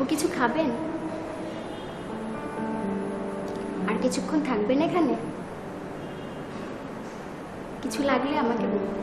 কিছু খাবেন? আর কিছুক্ষণ থাকবেন এখানে? কিছু লাগলে আমাকে বলুন।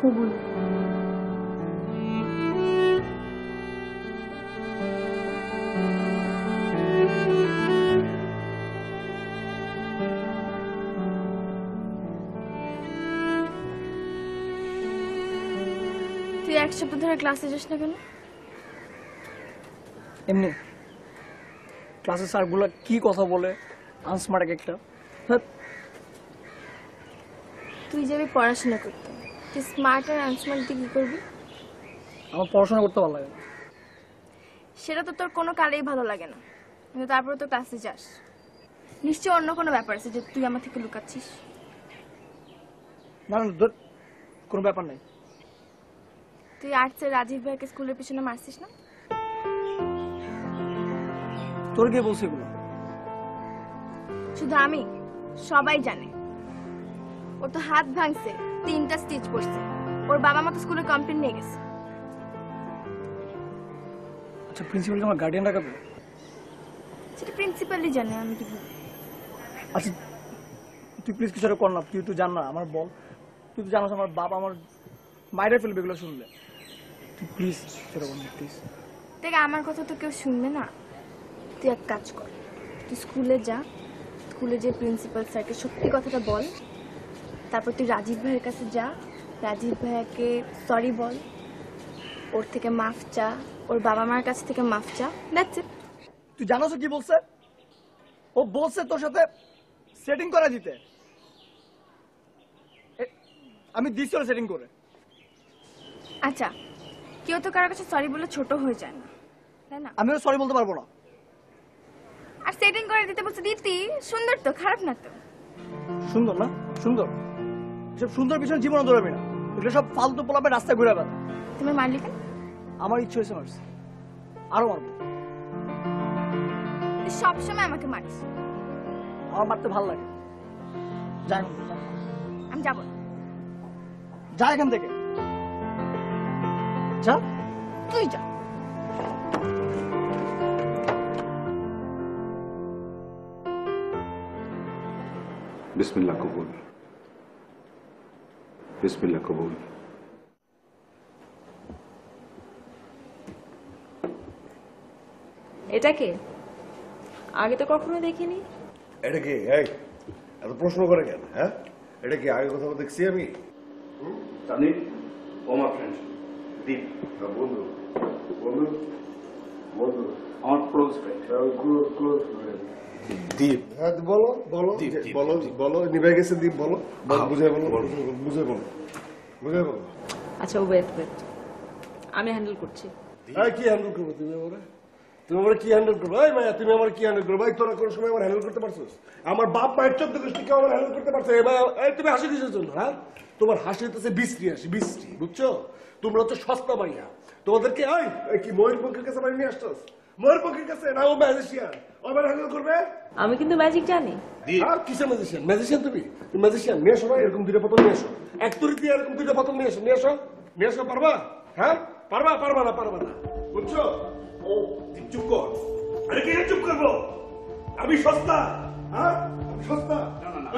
কবুল। তুই এক সপ্তাহ ধরে ক্লাসে যাস না কেন? এমনি ক্লাসের স্যারগুলো কি কথা বলে, আনস্মার্ট এক একটা। তুই যাবি পড়াশোনা করতে, তুই স্মার্ট আর আনস্মার্ট দিয়ে কি করবি? আমার পড়াশোনা করতে ভালো লাগে না। সেটা তো তোর কোনো কালেই ভালো লাগে না, কিন্তু তারপরে তো ক্লাসে যাস। নিশ্চয় অন্য কোনো ব্যাপার আছে যে তুই আমার থেকে লুকাচ্ছিস। না না ধর, কোনো ব্যাপার নাই। তুই আর্টসের রাজীব ভাইকে স্কুলের পিছনে মারছিস না? তোর কে বলছে এগুলো? শুধু আমি, সবাই জানে। ওর তো হাত ভাঙছে, 3টা স্টিচ পড়ছে। ওর বাবা মা তো স্কুলে কমপ্লেন নিয়ে গেছে। আচ্ছা, প্রিন্সিপালকে আমার গার্ডিয়ান রাখাবে? সেটা প্রিন্সিপালই জানে, আমি কি বলবো। আচ্ছা তুই প্লিজ কিছু কর না, তুই তো জান না আমার বল। তুই তো জানাস আমার বাবা আমার মাইরে ফেলবে এগুলো শুনলে। তুই প্লিজ সেটা কর না প্লিজ। দেখ, আমার কথা তো কেউ শুনবে না। তুই এক কাজ কর, তুই স্কুলে যা, স্কুলে যে প্রিন্সিপাল স্যারকে সত্যি কথাটা বল। তারপর তুই রাজীব ভাইয়ের কাছে যা, রাজীব ভাইয়াকে সরি বল, ওর থেকে মাফ চা, ওর বাবা মার কাছ থেকে মাফ চা। That's it. তুই জানোস কি বলছে? ও বলছে তোর সাথে সেটিং করা দিতে। আমি দিছি ওর সেটিং করে। আচ্ছা, কেউ তো কারোর কাছে সরি বলে ছোট হয়ে যায় না, তাই না? আমি সরি বলতে পারবো না। আর সেটিং করে দিতে বলছে দিতি, সুন্দর তো, খারাপ না তো। সুন্দর না? সুন্দর সব সুন্দর পিছনে জীবন দৌড়াবি না। এগুলো সব ফালতু পোলাপে রাস্তায় ঘুরে বেড়া। তুমি মারলি কেন? আমার ইচ্ছে হয়েছে মারছি, আরো মারবো। তুই সবসময় আমাকে মারিস। আমার মারতে ভালো লাগে। যাই হোক, আমি যাবো না। যা এখান থেকে, যা। তুই যা। বিসমিল্লাহ কবুল, বিসমিল্লাহ কবুল। এটা কে? আগে তো কখনো দেখিনি। এটা কি? এই এত প্রশ্ন করে কেন? হ্যাঁ, এটা কি আগে কোথাও দেখছি আমি? জানি ও আমার ফ্রেন্ড দীপ। বন্ধু বন্ধু বন্ধু আমার ক্লোজ ফ্রেন্ড। ক্লোজ ফ্রেন্ড দীপ। হ্যাঁ বলো বলো বলো বলো, নিভে গেছে দীপ, বলো বুঝাই বলো, বুঝাই বলো, বুঝাই বলো। আচ্ছা ওয়েট ওয়েট, আমি হ্যান্ডেল করছি। কি হ্যান্ডেল করবো তুমি? তুমি আমার কি হ্যান্ডেল করবো? এই মায়া, তুমি আমার কি হ্যান্ডেল করবো? তোরা কোনো সময় আমার হ্যান্ডেল করতে পারছো? আমার বাপ মায়ের 14 গোষ্ঠী কেউ আমার হ্যান্ডেল করতে পারছে? এই তুমি হাসি কিসের জন্য? হ্যাঁ, তোমার হাসি হচ্ছে বিশ্রী হাসি, বিশ্রী, বুঝছো? তোমরা হচ্ছে সস্তা মাইয়া। তোমাদেরকে এই কি ময়ূর পক্ষের কাছে বাড়ি নিয়ে আসছো? ময়ূর পক্ষের কাছে না, ও ম্যাজিশিয়ান, আমার হ্যান্ডেল করবে? আমি কিন্তু ম্যাজিক জানি। কিসের ম্যাজিশিয়ান? ম্যাজিশিয়ান তুমি? তুমি ম্যাজিশিয়ান? নিয়ে আসো ভাই, এরকম 2টা বোতল নিয়ে আসো। এক তুরিতে এরকম 2টা বোতল নিয়ে আসো, নিয়ে আসো, নিয়ে আসো। পারবা? হ্যাঁ পারবা? পারবা না? পারবা না, বুঝছো? ও চুপ কর। আরে কে চুপ করবো? আমি সস্তা? হ্যাঁ আমি সস্তা?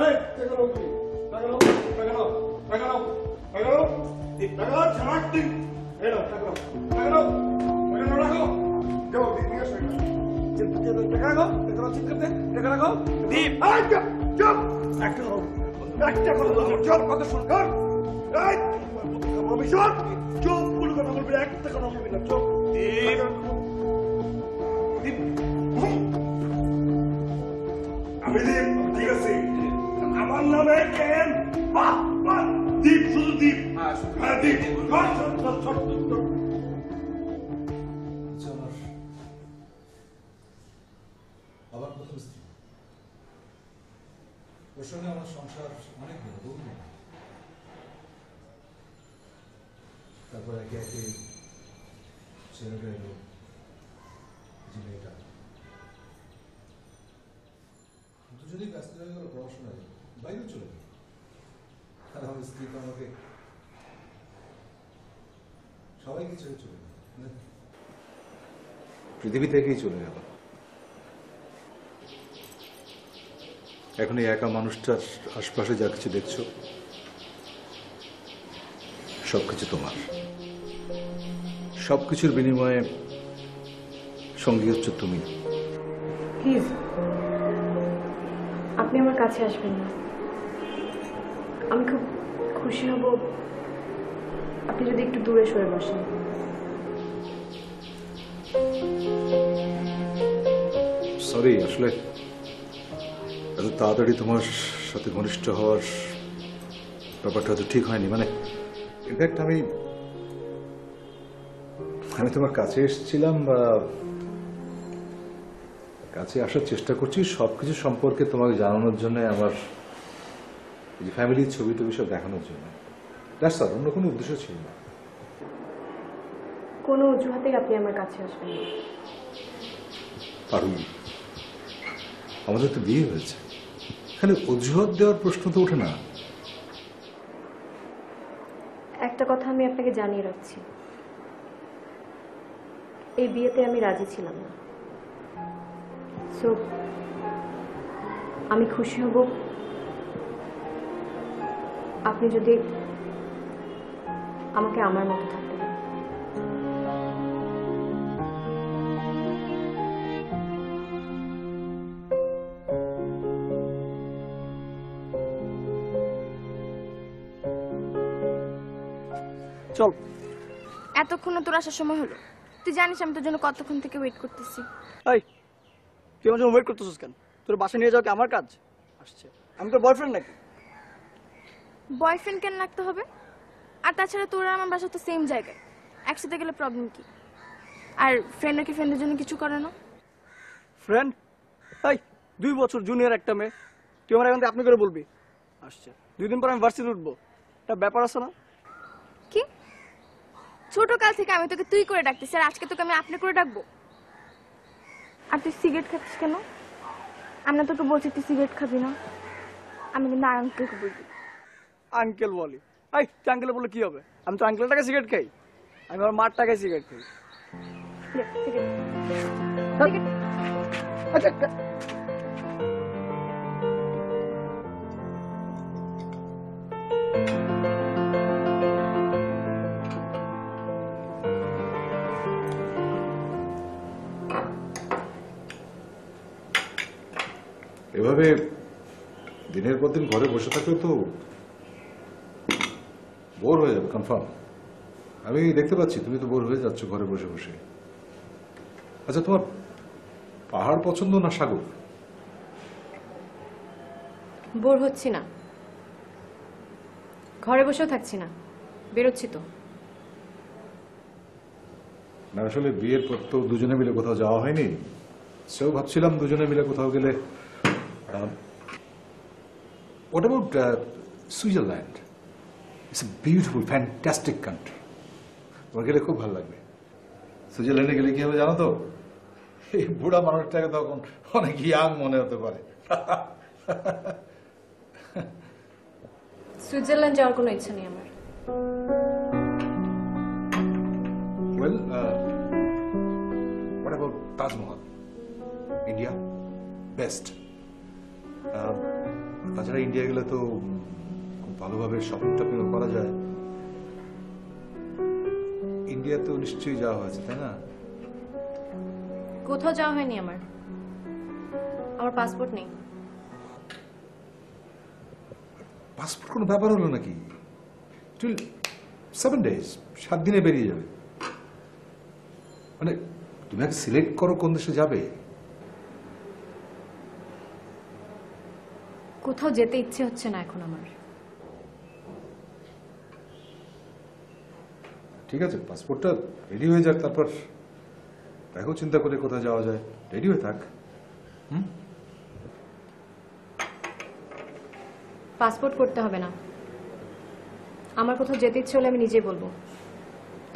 এই টাকা নাও, তুমি টাকা নাও, টাকা নাও, টাকা নাও, টাকা নাও, টাকা নাও, ঝাড় দিন। এই নাও টাকা নাও, টাকা নাও, টাকা নাও, রাখো। যাও নিয়ে আসো। টাকা রাখো, টাকা রাখো, চিৎকার দে, টাকা রাখো। দীপ, এই চুপ, চুপ। একটা কথা বলবো, চুপ, কথা শোন, শোন। এই, বলবি শোন, চুপ, কোনো কথা বলবি না, একটা কথা বলবি না, চুপ। দীপ, আমি দীপ, ঠিক আছে। আমার নামে কেন দীপ, শুধু দীপ। হ্যাঁ, দীপ, আবার প্রথম স্ত্রী, ওর সঙ্গে আমার সংসার অনেক বহু দিন। তারপর একে একে ছেলেটা এলো, যে মেয়েটা, দুজনেই ব্যস্ত হয়ে গেল পড়াশোনায়, বাইরে চলে গেল। আর আমার স্ত্রী তো আমাকে সবাইকে ছেড়ে চলে গেল, পৃথিবী থেকেই চলে গেল। এখন এই একা মানুষটার আশপাশে যা কিছু দেখছো সবকিছু তোমার, সবকিছুর বিনিময়ে সঙ্গী হচ্ছে তুমি। প্লিজ আপনি আমার কাছে আসবেন না। আমি খুব খুশি হব আপনি যদি একটু দূরে সরে বসেন। সরি, আসলে এত তাড়াতাড়ি তোমার সাথে ঘনিষ্ঠ হওয়ার ব্যাপারটা হয়তো ঠিক হয়নি। মানে ইনফ্যাক্ট আমি তোমার কাছে এসেছিলাম বা কাছে আসার চেষ্টা করছি সবকিছু সম্পর্কে তোমাকে জানানোর জন্য, আমার যে ফ্যামিলির ছবি টবি সব দেখানোর জন্য। দ্যাটস অল, অন্য কোনো উদ্দেশ্য ছিল না। কোনো অজুহাতেই আপনি আমার কাছে আসবেন না। পারুল, আমাদের তো বিয়ে হয়েছে, এখানে অজুহাত দেওয়ার প্রশ্ন তো ওঠে না। একটা কথা আমি আপনাকে জানিয়ে রাখছি, এই বিয়েতে আমি রাজি ছিলাম না। সো আমি খুশি হব আপনি যদি আমাকে আমার মতো থাকতে দেন। চল। এতক্ষণ তোর আসার সময় হলো? তুই জানিস আমি তোর জন্য কতক্ষণ থেকে ওয়েট করতেছি। এই, তুই আমার জন্য ওয়েট করতেছিস কেন? তোর বাসা নিয়ে যাও কি আমার কাজ? আসছে, আমি তোর বয়ফ্রেন্ড নাকি? বয়ফ্রেন্ড কেন লাগতে হবে? আর তাছাড়া তোর আর আমার বাসা তো সেম জায়গায়, একসাথে গেলে প্রবলেম কি? আর ফ্রেন্ড নাকি ফ্রেন্ডের জন্য কিছু করে না? ফ্রেন্ড? এই, 2 বছর জুনিয়র একটা মেয়ে, তুই আমার এখন থেকে আপনি করে বলবি? আসছে, 2 দিন পর আমি ভার্সিটি উঠবো, একটা ব্যাপার আছে না? কি ছোট কাল থেকে আমি তোকে তুই করে ডাকতেছি, আর আজকে তোকে আমি আপনি করে ডাকবো? আর তুই সিগারেট খাচ্ছিস কেন? আমি না তোকে বলছি তুই সিগারেট খাবি না। আমি কিন্তু আঙ্কেলকে বলবি। আঙ্কেল বলি? এই, তুই আঙ্কেল বললে কি হবে? আমি তো আঙ্কেলের টাকায় সিগারেট খাই, আমি আমার মার টাকায় সিগারেট খাই। নে, সিগারেট। সিগারেট। আচ্ছা, এভাবে দিনের পর দিন ঘরে বসে থাকলে তো বোর হয়ে যাবে, কনফার্ম। আমি দেখতে পাচ্ছি তুমি তো বোর হয়ে যাচ্ছ ঘরে বসে বসে। আচ্ছা, তোমার পাহাড় পছন্দ না সাগর? বোর হচ্ছি না, ঘরে বসেও থাকছি না, বেরোচ্ছি তো। না, আসলে বিয়ের পর তো দুজনে মিলে কোথাও যাওয়া হয়নি, সেও ভাবছিলাম দুজনে মিলে কোথাও গেলে। What about Switzerland? It's a beautiful, fantastic country. তোমার গেলে খুব ভালো লাগবে। সুইজারল্যান্ডে গেলে কি হবে জানো তো? এই বুড়া মানুষটাকে তখন অনেক ইয়াং মনে হতে পারে। সুইজারল্যান্ড যাওয়ার কোনো ইচ্ছা নেই আমার। Well, what about Taj Mahal? India? Best. তাছাড়া ইন্ডিয়া গেলে তো খুব ভালোভাবে শপিং টপিংও করা যায়। ইন্ডিয়াতেও নিশ্চয়ই যাওয়া হয়েছে, তাই না? কোথাও যাওয়া হয়নি আমার। আমার পাসপোর্ট নেই। পাসপোর্ট কোনো ব্যাপার হলো নাকি? 7 days, 7 দিনে বেরিয়ে যাবে। মানে তুমি আগে সিলেক্ট করো কোন দেশে যাবে। কোথাও যেতে ইচ্ছে হচ্ছে না এখন আমার। ঠিক আছে, পাসপোর্টটা রেডি হয়ে যাক, তারপর দেখো চিন্তা করে কোথায় যাওয়া যায়। রেডি হয়ে থাক। পাসপোর্ট করতে হবে না, আমার কোথাও যেতে ইচ্ছে হলে আমি নিজেই বলবো,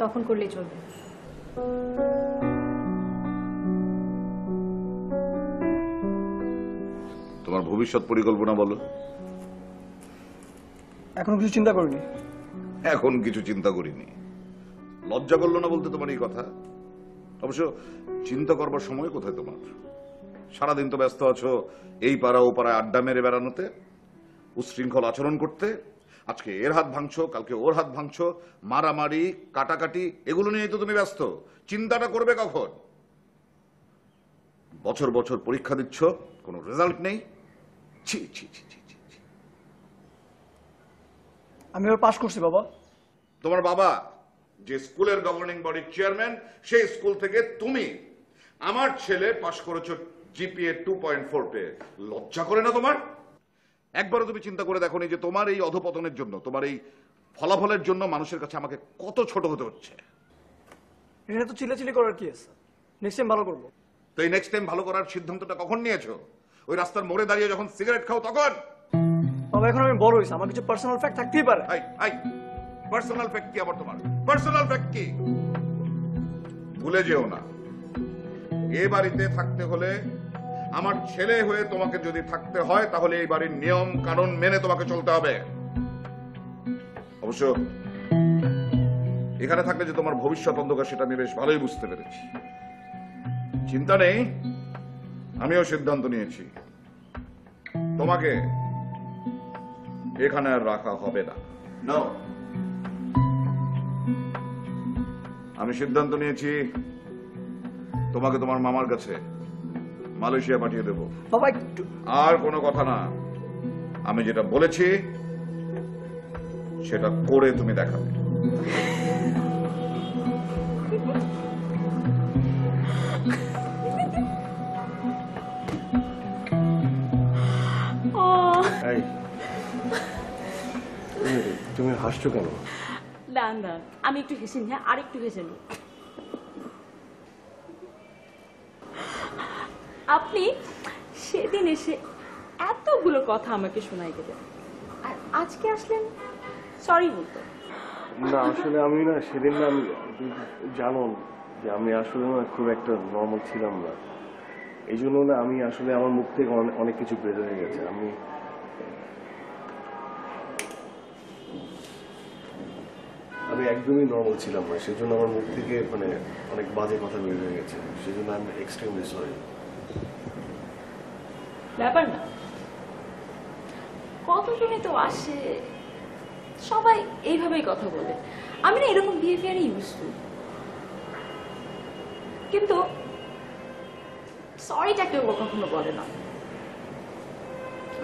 তখন করলেই চলবে। তোমার ভবিষ্যৎ পরিকল্পনা বলো। এখনো কিছু চিন্তা করিনি। এখন কিছু চিন্তা করিনি, লজ্জা করলো না বলতে তোমার এই কথা? অবশ্য চিন্তা করবার সময় কোথায় তোমার? সারাদিন তো ব্যস্ত আছো এই পাড়া ও পাড়ায় আড্ডা মেরে বেড়ানোতে, উচ্ছৃঙ্খল আচরণ করতে। আজকে এর হাত ভাঙছো, কালকে ওর হাত ভাঙছো, মারামারি কাটাকাটি, এগুলো নিয়ে তো তুমি ব্যস্ত। চিন্তাটা করবে কখন? বছর বছর পরীক্ষা দিচ্ছ, কোনো রেজাল্ট নেই। ছি ছি ছি ছি ছি ছি। আমি এবার পাশ করছি বাবা। তোমার বাবা যে স্কুলের গভর্নিং বডির চেয়ারম্যান, সেই স্কুল থেকে তুমি আমার ছেলে পাশ করেছো জিপিএ 2.4 পেয়ে। লজ্জা করে না তোমার? একবারও তুমি চিন্তা করে দেখোনি যে তোমার এই অধপতনের জন্য, তোমার এই ফলাফলের জন্য মানুষের কাছে আমাকে কত ছোট হতে হচ্ছে? এটা তো চিল্লাচিল্লি করার কি আছে? নেক্সট টাইম ভালো করবো। তো এই নেক্সট টাইম ভালো করার সিদ্ধান্তটা কখন নিয়েছো? ওই রাস্তার মোড়ে দাঁড়িয়ে যখন সিগারেট খাও তখন? বাবা এখন আমি বড় হয়েছি, আমার কিছু পার্সোনাল ফ্যাক্ট থাকতেই পারে। পার্সোনাল ফ্যাক্ট কি আবার তোমার? পার্সোনাল ফ্যাক্ট কি? ভুলে যেও না, এ বাড়িতে থাকতে হলে, আমার ছেলে হয়ে তোমাকে যদি থাকতে হয়, তাহলে এই বাড়ির নিয়ম কানুন মেনে তোমাকে চলতে হবে। অবশ্য এখানে থাকলে যে তোমার ভবিষ্যৎ অন্ধকার, সেটা আমি বেশ ভালোই বুঝতে পেরেছি। চিন্তা নেই, আমিও সিদ্ধান্ত নিয়েছি, তোমাকে এখানে আর রাখা হবে না। No. আমি সিদ্ধান্ত নিয়েছি, তোমাকে তোমার মামার কাছে মালয়েশিয়া পাঠিয়ে দেব। বাবা একটু আর কোনো কথা না, আমি যেটা বলেছি সেটা করে তুমি দেখাবে। তুমি হাসছো কেন? না না, আমি একটু হেসে নি, আর একটু হেসে নি। আপনি সেদিন এসে এতগুলো কথা আমাকে শোনাই গেলেন, আর আজকে আসলেন সরি বলতে। না আসলে আমি না সেদিন না, জানো যে আমি আসলে না খুব একটা নর্মাল ছিলাম না, এই জন্য না আমি আসলে আমার মুখ থেকে অনেক কিছু বের হয়ে গেছে। আমি একদমই নর্মাল ছিলাম না, সেজন্য আমার মুখ থেকে মানে অনেক বাজে কথা বের হয়ে গেছে, সেজন্য আমি এক্সট্রিমলি সরি। ব্যাপার না, কতজনই তো আসে, সবাই এইভাবেই কথা বলে। আমি না এরকম বিহেভিয়ারই ইউজ টু, কিন্তু সরিটা কেউ কখনো বলে না,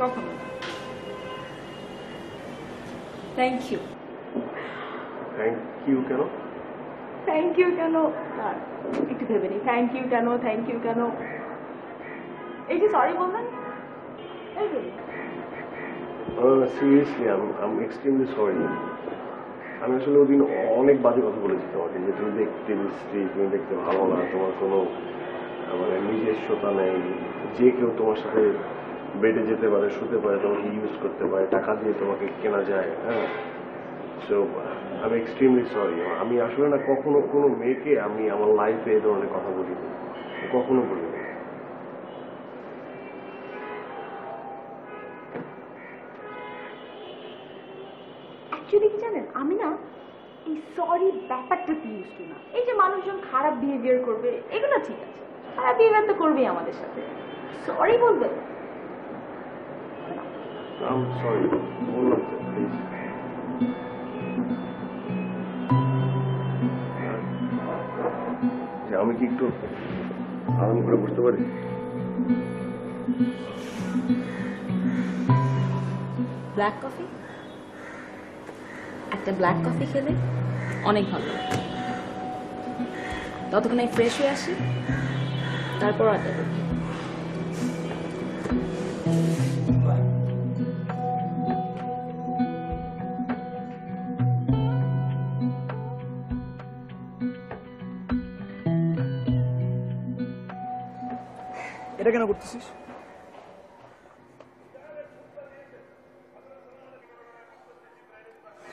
কখনো না। Thank you. থ্যাংক ইউ কেন? থ্যাংক ইউ কেন? একটু ভেবে নি, থ্যাংক ইউ কেন, থ্যাংক ইউ কেন, এই যে সরি বলবেন, সিরিয়াসলি আমি এক্সট্রিমলি সরি। আমি আসলে ওদিন অনেক বাজে কথা বলেছি তোমাকে, যে তুমি দেখতে বিশ্রী, তুমি দেখতে ভালো না, তোমার কোনো মানে নিজস্বতা নেই, যে কেউ তোমার সাথে বেডে যেতে পারে, শুতে পারে, তোমাকে ইউজ করতে পারে, টাকা দিয়ে তোমাকে কেনা যায়। হ্যাঁ, সো আমি এক্সট্রিমলি সরি। আমি আসলে না কখনো কোনো মেয়েকে আমি আমার লাইফে এই ধরনের কথা বলিনি, কখনো বলিনি। অ্যাকচুয়ালি কি জানেন, আমি না এই সরি ব্যাপারটা ইউজ টু না। এই যে মানুষজন খারাপ বিহেভিয়ার করবে, এগুলো ঠিক আছে, খারাপ বিহেভিয়ার তো করবেই আমাদের সাথে, সরি বলবে I'm sorry, বললাম তো, প্লিজ। আমি কি একটু আরাম করে বসতে পারি? Black coffee? একটা ব্ল্যাক কফি খেলে অনেক ভালো লাগে। ততক্ষণ আমি ফ্রেশ হয়ে আসি, তারপর আড্ডা দেবো। এটা কেন করতেছিস?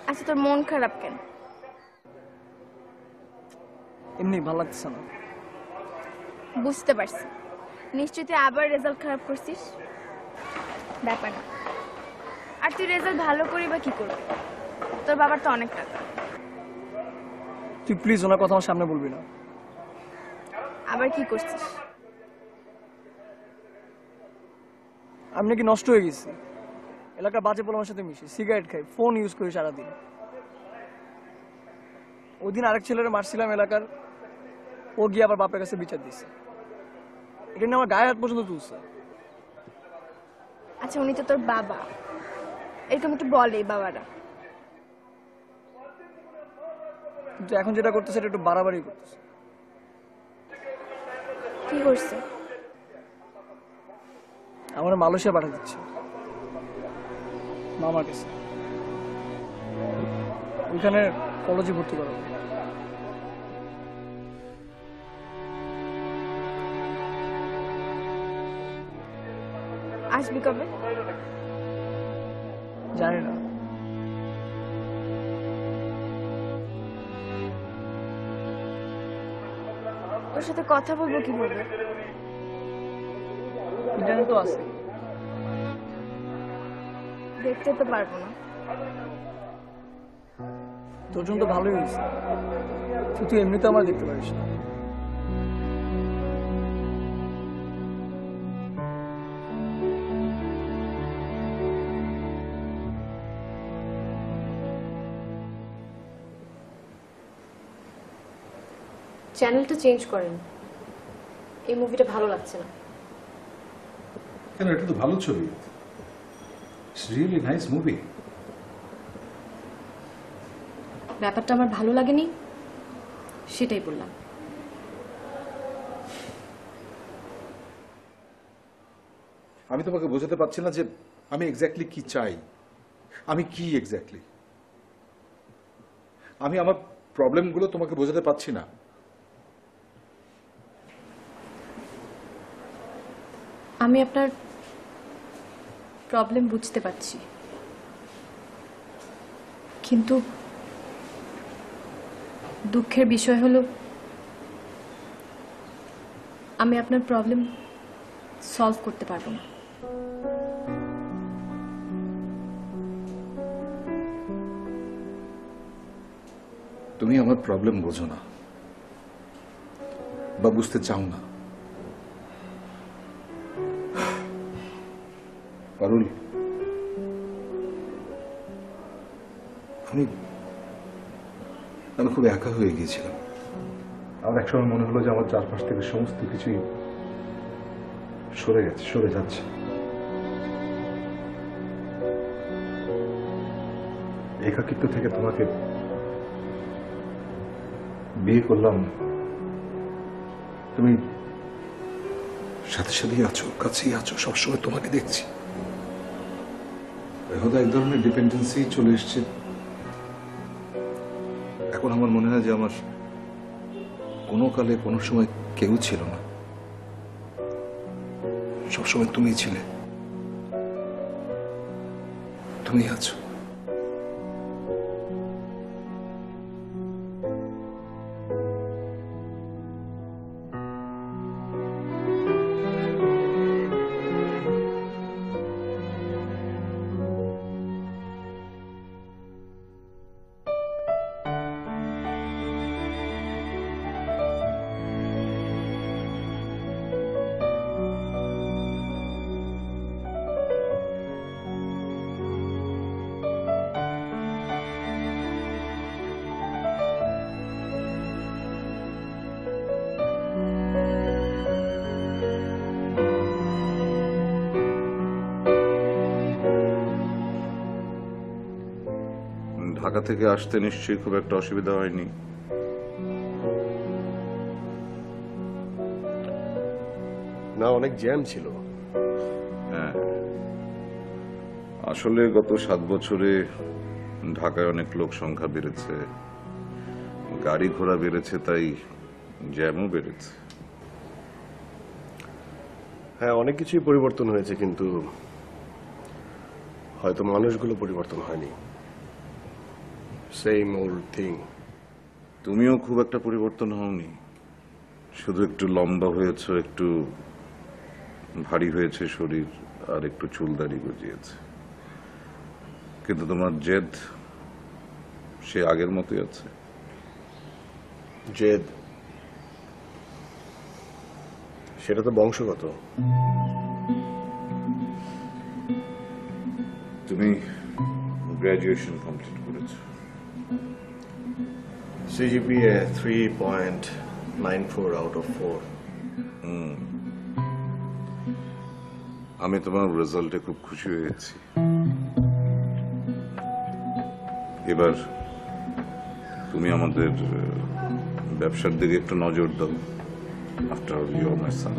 আচ্ছা, তোর মন খারাপ কেন? এমনি ভালো লাগতেছে না। বুঝতে পারছি, নিশ্চয়ই তুই আবার রেজাল্ট খারাপ করছিস। ব্যাপার না, আর তুই রেজাল্ট ভালো করি বা কি করবি? তোর বাবার তো অনেক টাকা। তুই প্লিজ ওনার কথা আমার সামনে বলবি না। আবার কি করছিস? আমি নাকি নষ্ট হয়ে গেছি। এলাকার বাজে পোলার সাথে মিশি, সিগারেট খাই, ফোন ইউজ করি সারাদিন। ওদিন আরেক ছেলেরা মারছিলাম এলাকার, ও গিয়ে আবার বাপের কাছে বিচার দিচ্ছে। এটা নিয়ে আমার গায়ে হাত পর্যন্ত তুলছে। আচ্ছা, উনি তো তোর বাবা, এরকম একটু বলে বাবারা। কিন্তু এখন যেটা করতেছে এটা একটু বাড়াবাড়ি করতেছে। কি করছে? আমার মালয়েশিয়া পাঠা দিচ্ছে মামার কাছে, ওইখানে কলেজে ভর্তি করা। আসবি কবে? জানি না। তোর সাথে কথা বলবো কিভাবে? ইন্টারনেট তো আছে। দেখতে তো পারবো না। তোর জন্য তো ভালোই হয়েছে, তুই এমনিতে আমার দেখতে পারিস না। চ্যানেলটা চেঞ্জ করেন, এই মুভিটা ভালো লাগছে না। কেন, এটা তো ভালো ছবি। It's really nice movie. ব্যাপারটা আমার ভালো লাগেনি, সেটাই বললাম। আমি তোমাকে বোঝাতে পারছি না যে আমি এক্স্যাক্টলি কি চাই, আমি কি এক্স্যাক্টলি। আমি আমার প্রবলেমগুলো তোমাকে বোঝাতে পারছি না। আমি আপনার প্রবলেম বুঝতে পারছি, কিন্তু দুঃখের বিষয় হলো আমি আপনার প্রবলেম সলভ করতে পারবো না। তুমি আমার প্রবলেম বোঝো না বা বুঝতে চাও না। পারুল, আমি খুব একা হয়ে গিয়েছিলাম। আমার একসময় মনে হলো যে আমার চারপাশ থেকে সমস্ত কিছুই সরে যাচ্ছে। একাকিত্ব থেকে তোমাকে বিয়ে করলাম, তুমি সাথে সাথেই আছো, কাছেই আছো, সবসময় তোমাকে দেখছি। হয়তো এক ধরনের ডিপেন্ডেন্সি চলে এসছে। এখন আমার মনে হয় যে আমার কোনো কালে কোনো সময় কেউ ছিল না, সবসময় তুমিই ছিলে, তুমি আছো। ঢাকা থেকে আসতে নিশ্চয়ই খুব একটা অসুবিধা হয়নি। না, অনেক জ্যাম ছিল। হ্যাঁ, আসলে গত 7 বছরে ঢাকায় অনেক লোক সংখ্যা বেড়েছে, গাড়ি ঘোড়া বেড়েছে, তাই জ্যামও বেড়েছে। হ্যাঁ, অনেক কিছুই পরিবর্তন হয়েছে, কিন্তু হয়তো মানুষগুলো পরিবর্তন হয়নি। Same old thing. তুমিও খুব একটা পরিবর্তন হওনি, শুধু একটু লম্বা হয়েছে, একটু ভারী হয়েছে শরীর, আর একটু চুল দাড়ি গজিয়েছে, কিন্তু তোমার জেদ সে আগের মতোই আছে। জেদ সেটা তো বংশগত। তুমি গ্রাজুয়েশন কমপ্লিট করেছো, CGPA 3.94 out of 4। আমি তোমার রেজাল্টে খুব খুশি হয়েছি। এবার তুমি আমাদের ব্যবসার দিকে একটু নজর দাও। আফটার অল ইউ আর মাই সান।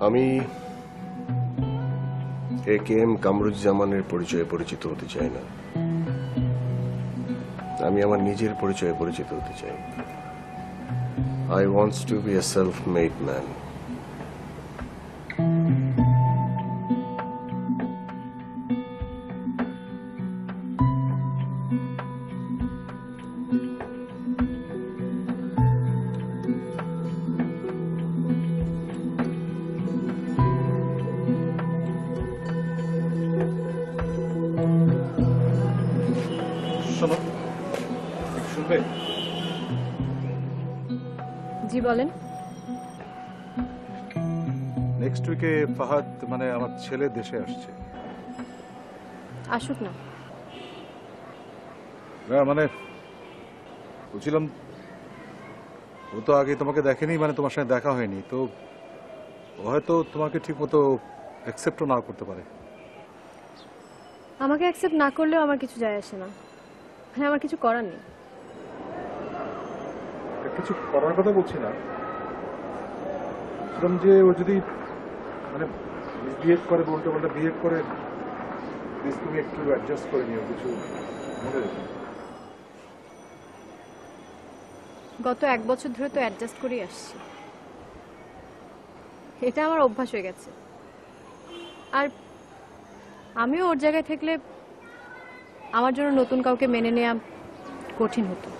আমি AKM কামরুজ্জামানের পরিচয়ে পরিচিত হতে চাই না, আমি আমার নিজের পরিচয়ে পরিচিত হতে চাই। I wants to be a self-made man. শোনো, শুনবে? জি বলেন। নেক্সট উইকে ফাহাদ মানে আমার ছেলে দেশে আসছে। আসুক না। না মানে বলছিলাম, ও তো আগে তোমাকে দেখেনি, মানে তোমার সঙ্গে দেখা হয়নি, তো ও হয়তো তোমাকে ঠিক মতো অ্যাকসেপ্টও না করতে পারে। আমাকে অ্যাকসেপ্ট না করলেও আমার কিছু যায় আসে না, মানে আমার কিছু করার নেই। কিছু করার কথা বলছি না, বলছিলাম যে ও যদি মানে মিসবিহেভ করে, উল্টো পাল্টা বিহেভ করে, প্লিজ তুমি একটু অ্যাডজাস্ট করে নিও, কিছু মনে রেখো। গত 1 বছর ধরে তো অ্যাডজাস্ট করেই আসছি, এটা আমার অভ্যাস হয়ে গেছে। আর আমিও ওর জায়গায় থাকলে আমার জন্য নতুন কাউকে মেনে নেওয়া কঠিন হতো।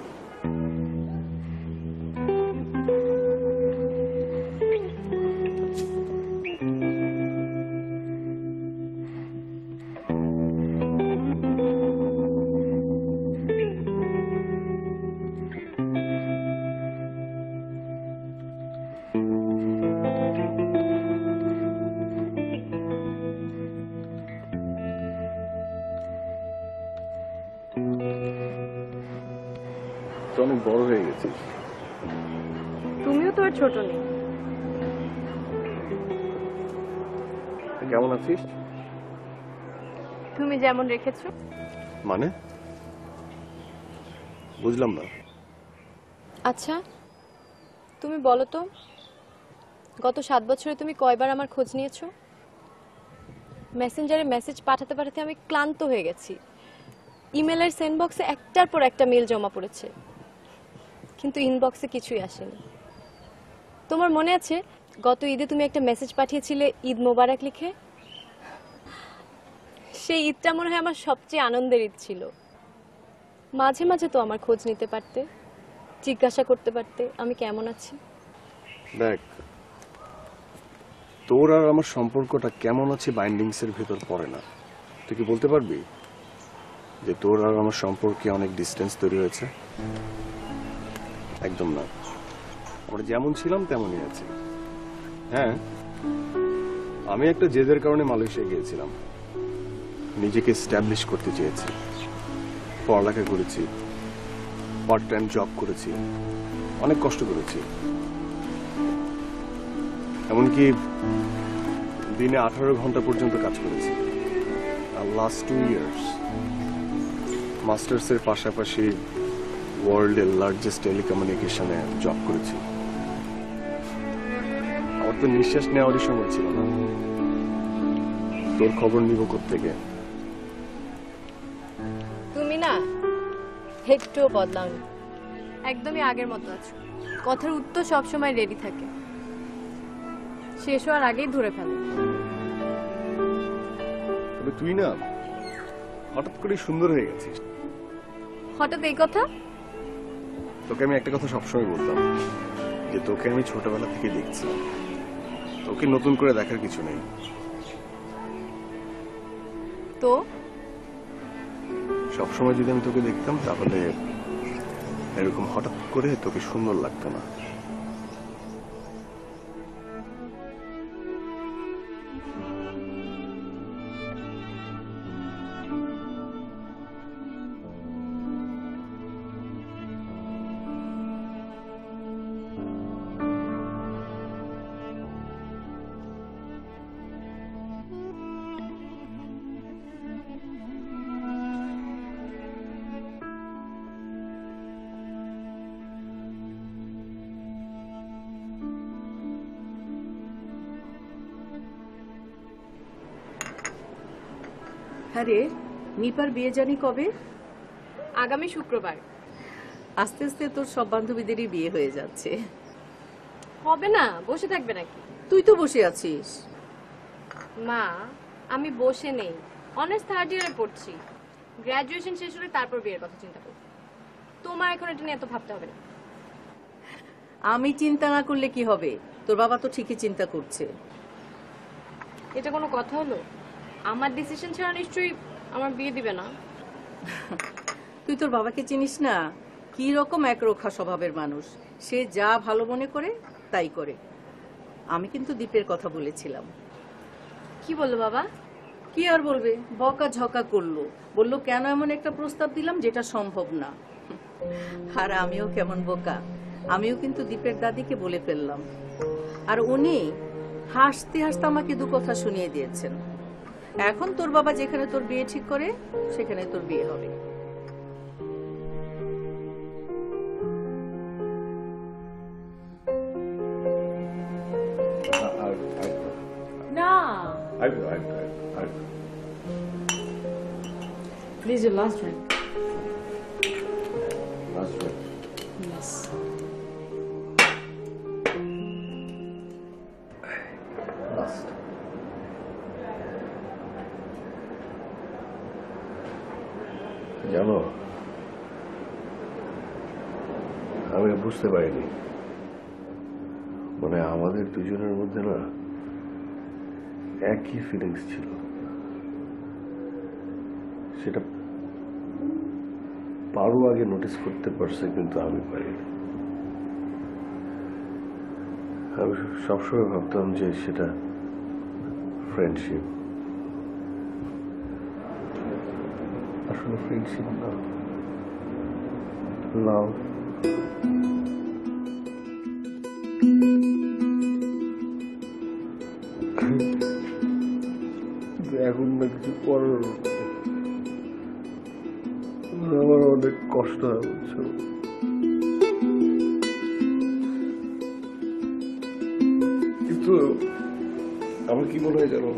অনেক বড় হয়ে গেছিস। তুমিও তো আর ছোট নেই। কেমন আছিস? তুমি যেমন রেখেছো। মানে বুঝলাম না। আচ্ছা তুমি বলো তো, গত 7 বছরে তুমি কয়বার আমার খোঁজ নিয়েছো? মেসেঞ্জারে মেসেজ পাঠাতে পাঠাতে আমি ক্লান্ত হয়ে গেছি। ইমেলের সেন্ড বক্সে একটার পর একটা মেল জমা পড়েছে, কিন্তু ইনবক্সে কিছুই আসেনি। তোমার মনে আছে গত ঈদে তুমি একটা মেসেজ পাঠিয়েছিলে ঈদ মোবারক লিখে? সেই ঈদটা মনে হয় আমার সবচেয়ে আনন্দের ঈদ ছিল। মাঝে মাঝে তো আমার খোঁজ নিতে পারতে, জিজ্ঞাসা করতে পারতে আমি কেমন আছি। দেখ, তোর আর আমার সম্পর্কটা কেমন আছে বাইন্ডিংস এর ভেতর পড়ে না। তুই কি বলতে পারবি যে তোর আর আমার সম্পর্কে অনেক ডিস্টেন্স তৈরি হয়েছে? একদম না, আমরা যেমন ছিলাম তেমনই আছি। হ্যাঁ, আমি একটা জেদের কারণে মালয়েশিয়া গিয়েছিলাম, নিজেকে এস্টাবলিশ করতে চেয়েছি। পড়ালেখা করেছি, পার্ট টাইম জব করেছি, অনেক কষ্ট করেছি। এমনকি দিনে 18 ঘন্টা পর্যন্ত কাজ করেছি। লাস্ট 2 ইয়ার্স মাস্টার্সের পাশাপাশি ওয়ার্ল্ডের লার্জেস্ট টেলিকমিউনিকেশনে জব করেছি। আমার তো নিঃশ্বাস নেওয়ারই সময় ছিল না। তোর খবর নিব কোত্থেকে? তুমি না একটুও বদলাওনি, একদমই আগের মতো আছো। কথার উত্তর সবসময় রেডি থাকে, শেষ হওয়ার আগেই ধরে ফেলো। তবে তুই না হঠাৎ করে সুন্দর হয়ে গেছিস। হঠাৎ এই কথা? তোকে আমি একটা কথা সবসময় বলতাম, যে তোকে আমি ছোটবেলা থেকে দেখছি, তোকে নতুন করে দেখার কিছু নেই। তো সবসময় যদি আমি তোকে দেখতাম তাহলে এরকম হঠাৎ করে তোকে সুন্দর লাগতো না। আরে নিপার বিয়ে জানি কবে? আগামী শুক্রবার। আস্তে আস্তে তোর সব বান্ধবীদেরই বিয়ে হয়ে যাচ্ছে। হবে না, বসে থাকবে নাকি? তুই তো বসে আছিস। মা, আমি বসে নেই, অনার্স 3rd ইয়ারে পড়ছি। গ্র্যাজুয়েশন শেষ হলে তারপর বিয়ের কথা চিন্তা করব। তোমার এখন এটা নিয়ে এত ভাবতে হবে না। আমি চিন্তা না করলে কি হবে? তোর বাবা তো ঠিকই চিন্তা করছে। এটা কোনো কথা হলো? আমার ডিসিশন ছাড়া নিশ্চয়ই আমার বিয়ে দিবে না। তুই তোর বাবাকে চিনিস না? কি রকম একরোখা স্বভাবের মানুষ। সে যা ভালো মনে করে তাই করে। আমি কিন্তু দীপের কথা বলেছিলাম। কি বললো বাবা? কি আর বলবে, বকা ঝকা করলো। বললো কেন এমন একটা প্রস্তাব দিলাম যেটা সম্ভব না। আর আমিও কেমন বোকা, আমিও কিন্তু দীপের দাদিকে বলে ফেললাম। আর উনি হাসতে হাসতে আমাকে 2 কথা শুনিয়ে দিয়েছেন। এখন তোর বাবা যেখানে তোর বিয়ে ঠিক করে সেখানে তোর বিয়ে হবে। না please your last drink. Yes. জানো, আমি বুঝতে পারিনি, মানে আমাদের দুজনের মধ্যে না একই ফিলিংস ছিল। সেটা পারো আগে নোটিস করতে পারছে, কিন্তু আমি পারিনি। আমি সবসময় ভাবতাম যে সেটা ফ্রেন্ডশিপ, আসলে ফ্রেন্ডশিপ না, লাভ। এখন না কিছু করার, আমার অনেক কষ্ট হয়, বুঝছো? কিন্তু আমার কি মনে হয় জানো,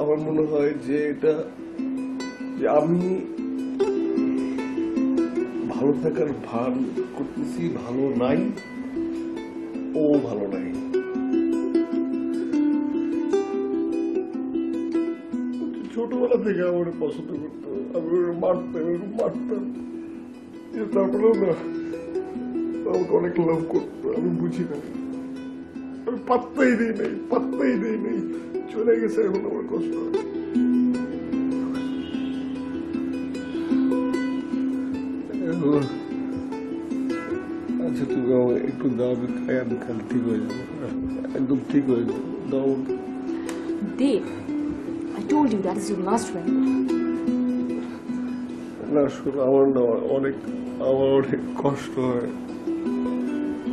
আমার মনে হয় যে এটা, যে আমি ভালো থাকার ভান করতেছি, ভালো নাই, ও ভালো নাই। ছোটবেলা থেকে আমার পছন্দ করতো, আমি মারতাম, তারপরেও না আমাকে অনেক লাভ করতো। আমি বুঝি না, আমি পাত্তাই দিই নাই। চলে গেছে, এখন আমার কষ্ট হয়। আচ্ছা তুমি আমার একটু দাও, আমি খাই, আমি খালি ঠিক হয়ে যাবো, একদম ঠিক হয়ে যাবো, দাও। Dave, I told you that is your last drink. না শোনো, আমার অনেক কষ্ট হয়।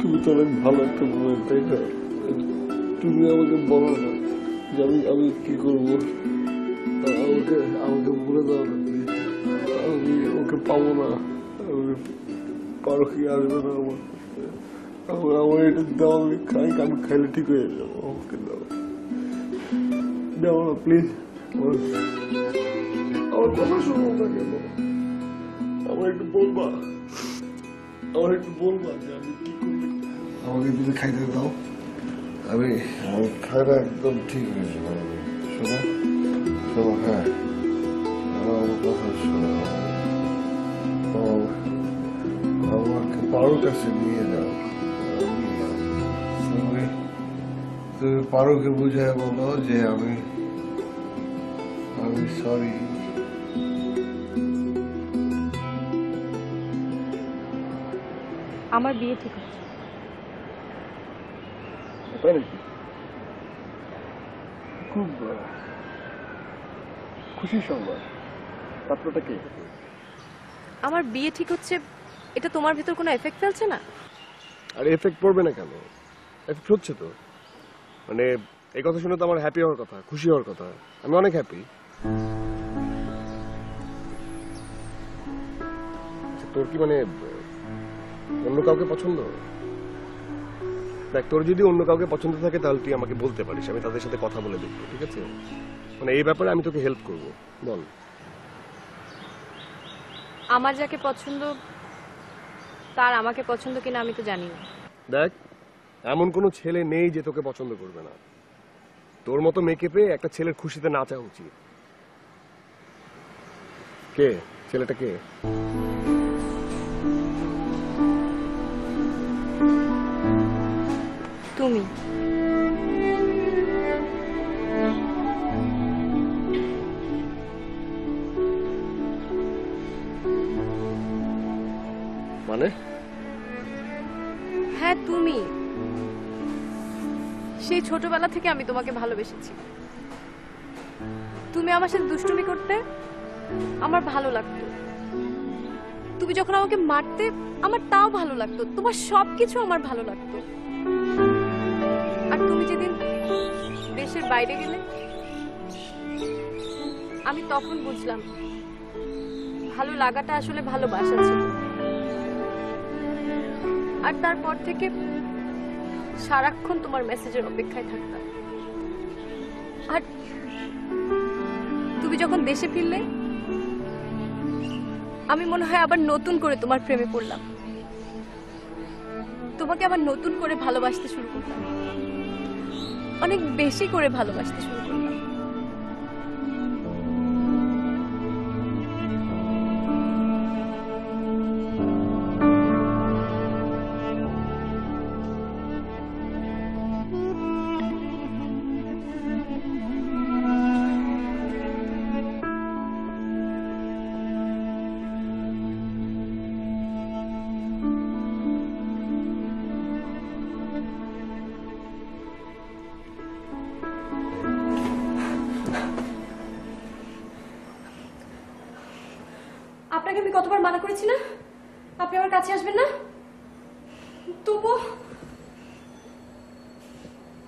তুমি তো অনেক ভালো একটা বই, তাই না? তুমি আমাকে বলো না যে আমি কি করবো, আমাকে আমাকে বলে দাও না প্লিজ। আমি ওকে পাবো না। আমি পারো কি আসবে না আমার এটা দাও, আমি খাই, আমি খাইলে ঠিক হয়ে যাবো। আমাকে দাও, দাও না প্লিজ। আমার কথা শুনবো না কেন? আমার একটু বলবা যে আমি কি করি। আমাকে যদি খাইতে দাও, আমি খাইটা একদম ঠিক হয়ে যাবো। শোনো শোনো, হ্যাঁ আমার কথা শোনো, আমাকে পারোর কাছে নিয়ে যাও। তুমি পারোকে বুঝায় বলো যে আমি সরি। আমার বিয়ে ঠিক হচ্ছে। তাই নাকি? খুব খুশির সংবাদ। পাত্রটা কে? আমার বিয়ে ঠিক হচ্ছে, এটা তোমার ভিতর কোনো এফেক্ট ফেলছে না? আর এফেক্ট পড়বে না কেন? এফেক্ট হচ্ছে তো। মানে এই কথা শুনে তো আমার হ্যাপি হওয়ার কথা, খুশি হওয়ার কথা। আমি অনেক হ্যাপি। তোর কি মানে অন্য কাউকে পছন্দ? দেখ, তোর যদি অন্য কাউকে পছন্দ থাকে তাহলে তুই আমাকে বলতে পারিস, আমি তাদের সাথে কথা বলে দেখবো, ঠিক আছে? মানে এই ব্যাপারে আমি তোকে হেল্প করবো। বল। আমার যাকে পছন্দ তার আমাকে পছন্দ কিনা আমি তো জানি না। দেখ, এমন কোনো ছেলে নেই যে তোকে পছন্দ করবে না। তোর মতো মেয়েকে পেয়ে একটা ছেলের খুশিতে নাচা উচিত। কে ছেলেটা? কে? তুমি। মানে? হ্যাঁ তুমি। সেই ছোটবেলা থেকে আমি তোমাকে ভালোবেসেছি। তুমি আমার সাথে দুষ্টুমি করতে আমার ভালো লাগতো। তুমি যখন আমাকে মারতে আমার তাও ভালো লাগতো। তোমার সবকিছু আমার ভালো লাগতো। আর তুমি যেদিন দেশের বাইরে গেলে আমি তখন বুঝলাম ভালো লাগাটা আসলে ভালোবাসা ছিল। আর তারপর থেকে সারাক্ষণ তোমার মেসেজের অপেক্ষায় থাকতাম। আর তুমি যখন দেশে ফিরলে আমি মনে হয় আবার নতুন করে তোমার প্রেমে পড়লাম। তোমাকে আবার নতুন করে ভালোবাসতে শুরু করলাম, অনেক বেশি করে ভালোবাসতে শুরু করলাম। আপনাকে আমি কতবার মানা করেছি না আপনি আমার কাছে আসবেন না? তবু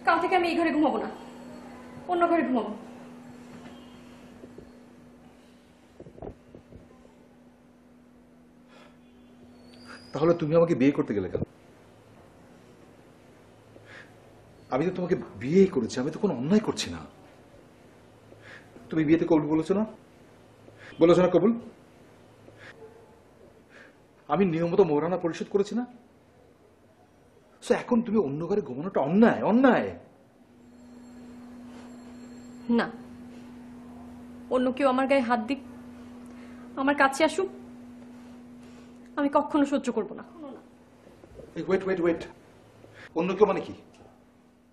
কাল থেকে আমি এই ঘরে ঘুমাবো না, অন্য ঘরে ঘুমাবো। তাহলে তুমি আমাকে বিয়ে করতে গেলে কেন? আমি তো তোমাকে বিয়ে করেছি, আমি তো কোনো অন্যায় করছি না। তুমি বিয়েতে কবুল বলেছো না? বলেছো না কবুল? আমি নিয়মিত মোহরানা পরিশোধ করেছি না? এখন তুমি অন্য ঘরে ঘুমানোটা অন্যায়। অন্যায় না, অন্য কেউ আমার গায়ে হাত দিক, আমার কাছে আসুক, আমি কখনো সহ্য করবো না। ওয়েট ওয়েট ওয়েট, অন্য কেউ মানে কি?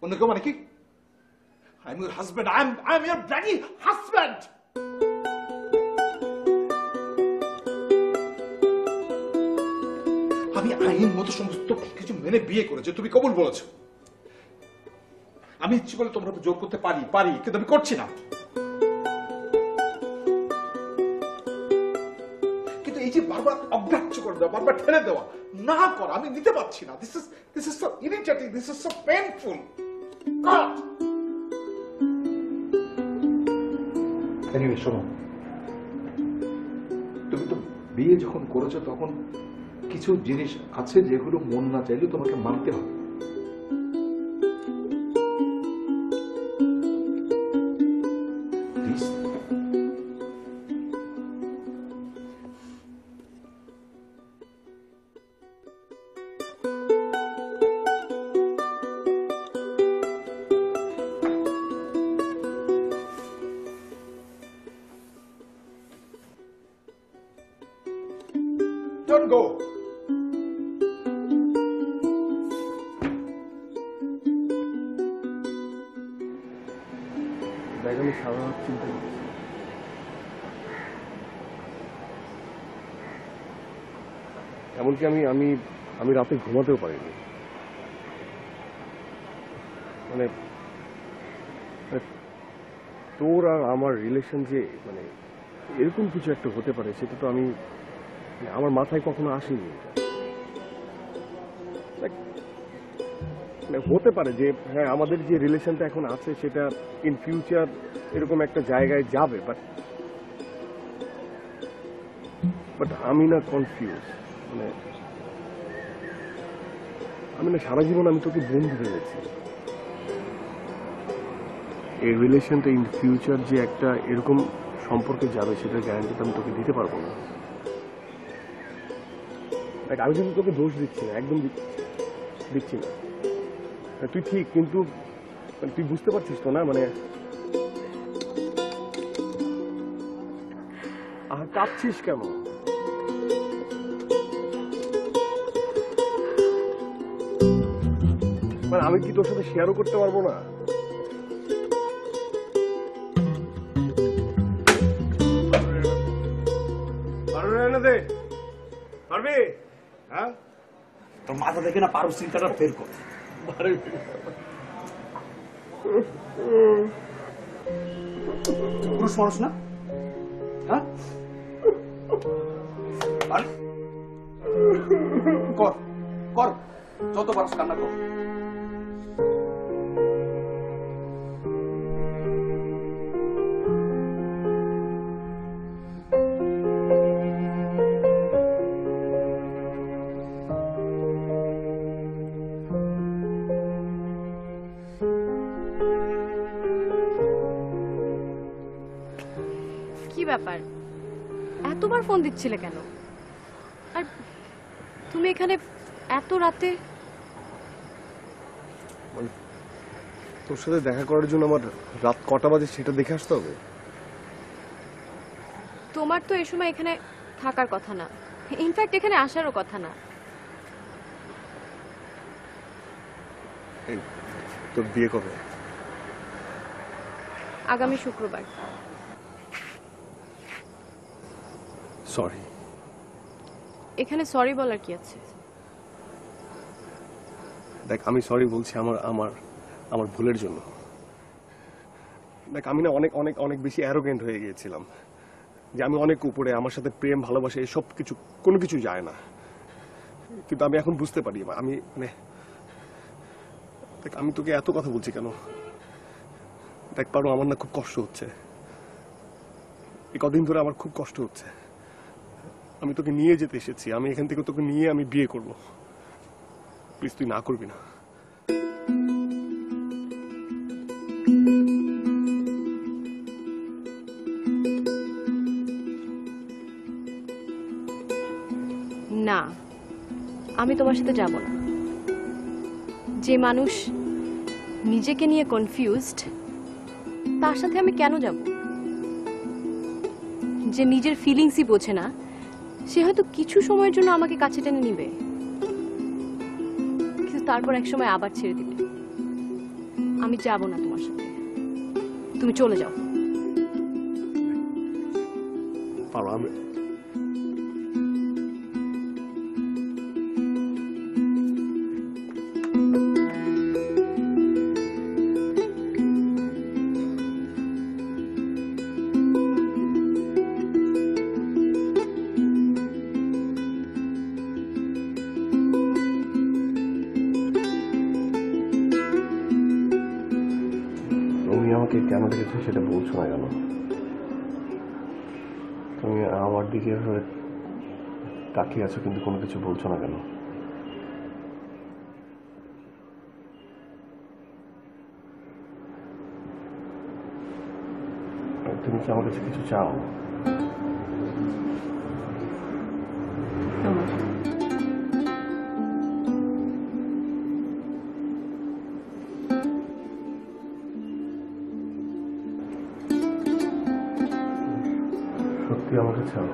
অন্য কেউ মানে কি? I am your husband, I am your bloody husband. আমি আইন মতো সমস্ত কিছু মেনে বিয়ে করেছি, তুমি কবুল বলেছো। আমি ইচ্ছে করলে তোমরা জোর করতে পারি, কিন্তু আমি করছি না। কিন্তু এই যে বারবার অগ্রাহ্য করে দেওয়া, বারবার ঠেলে দেওয়া, না করা, আমি নিতে পারছি না। This is so irritating, this is so painful. God. Anyway শোনো, তুমি তো বিয়ে যখন করেছো তখন কিছু জিনিস আছে যেগুলো মন না চাইলে তোমাকে মানতে হবে। Please. Don't go. দেখ আমি সারা রাত চিন্তা করছি, এমনকি আমি আমি আমি রাতে ঘুমাতেও পারিনি। মানে তোর আর আমার রিলেশন যে মানে এরকম কিছু একটা হতে পারে সেটা তো আমি আমার মাথায় কখনো আসেনি। হতে পারে যে হ্যাঁ আমাদের যে রিলেশনটা এখন আছে সেটা ইন ফিউচার এরকম একটা জায়গায় যাবে, বাট আমি না কনফিউজ। মানে আমি না সারা জীবন আমি তোকে বন্ধু ভেবেছি। এই রিলেশনটা ইন ফিউচার যে একটা এরকম সম্পর্কে যাবে সেটার গ্যারান্টিটা আমি তোকে দিতে পারবো না। আমি কিন্তু তোকে দোষ দিচ্ছি না, একদম দিচ্ছি না। তুই ঠিক, কিন্তু তুই বুঝতে পারছিস তো না? মানে কাঁদছিস কেন? মানে আমি কি তোর সাথে শেয়ারও করতে পারবো না? পারবি? হ্যাঁ, তোর মাথা দেখে না পারো চিন্তাটা ফের কর। পুরুষ মানুষ না? হ্যাঁ, কর কর, যত পারস কান্না কর। কি ব্যাপার, এতবার ফোন দিচ্ছিলে কেন? আর তুমি এখানে এত রাতে? তোর সাথে দেখা করার জন্য আমার রাত কটা বাজে সেটা দেখে আসতে হবে? তোমার তো এই সময় এখানে থাকার কথা না, ইনফ্যাক্ট এখানে আসারও কথা না। তোর বিয়ে কবে? আগামী শুক্রবার। সরি। এখানে সরি বলার কি আছে? দেখ আমি সরি বলছি আমার আমার আমার ভুলের জন্য। দেখ আমি না অনেক অনেক অনেক বেশি অ্যারোগেন্ট হয়ে গিয়েছিলাম, যে আমি অনেক উপরে, আমার সাথে প্রেম ভালোবাসা এসব কিছু কোনো কিছু যায় না। কিন্তু আমি এখন বুঝতে পারি আমি মানে দেখ আমি তোকে এত কথা বলছি কেন? দেখ পারো আমার না খুব কষ্ট হচ্ছে, এই কদিন ধরে আমার খুব কষ্ট হচ্ছে। আমি তোকে নিয়ে যেতে এসেছি, আমি এখান থেকে তোকে নিয়ে আমি বিয়ে করব। প্লিজ তুই না করবি না। না, আমি তোমার সাথে যাব না। যে মানুষ নিজেকে নিয়ে কনফিউজড তার সাথে আমি কেন যাব? যে নিজের ফিলিংসই বোঝে না সে হয়তো কিছু সময়ের জন্য আমাকে কাছে টেনে নিবে, কিন্তু তারপর এক সময় আবার ছেড়ে দিবে। আমি যাব না তোমার সাথে, তুমি চলে যাও। পারো আমি কেন ডেকেছে সেটা বলছো না কেন? তুমি আমার দিকে এভাবে তাকিয়ে আছো কিন্তু কোনো কিছু বলছো না কেন? তুমি কি আমার কাছে কিছু চাও? সত্যি আমাকে চাও?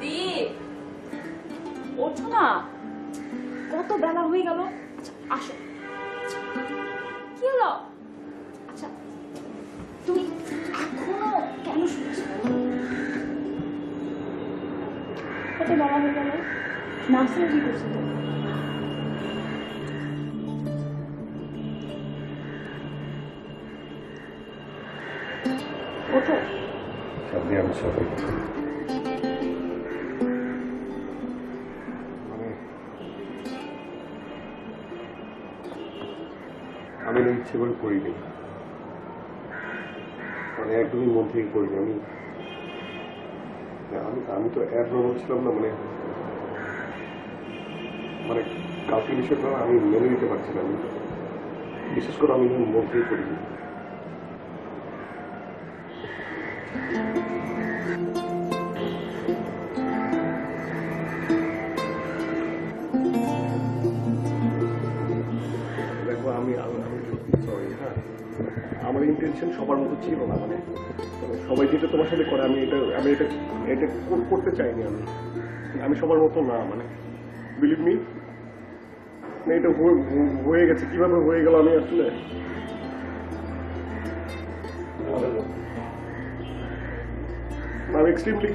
দীপ, ওঠো না, কত বেলা হয়ে গেল। আচ্ছা আসো, কি হলো? আচ্ছা তুমি এখনো কেন শুনছো? কত বেলা হয়ে গেল, নার্সিং কি করছো? ওঠো। আমি সবাই আমি না ইচ্ছে করে করিনি, মানে একদমই মন থেকে করিনি। আমি তো এর নর্মাল ছিলাম না, মানে কাউকে বিষয় করা আমি মেনে নিতে পারছি না। আমি বিশেষ করে আমি মন থেকে করিনি। আমার ইন্টেনশন সবার মতো ছিল না, মানে সবাই যেটা তোমার সাথে করে আমি এটা করতে চাইনি। আমি সবার মতো না, মানে বিলিভ মি, এটা হয়ে গেছে। কিভাবে হয়ে গেল আমি আসলে আমি এক্সট্রিমলি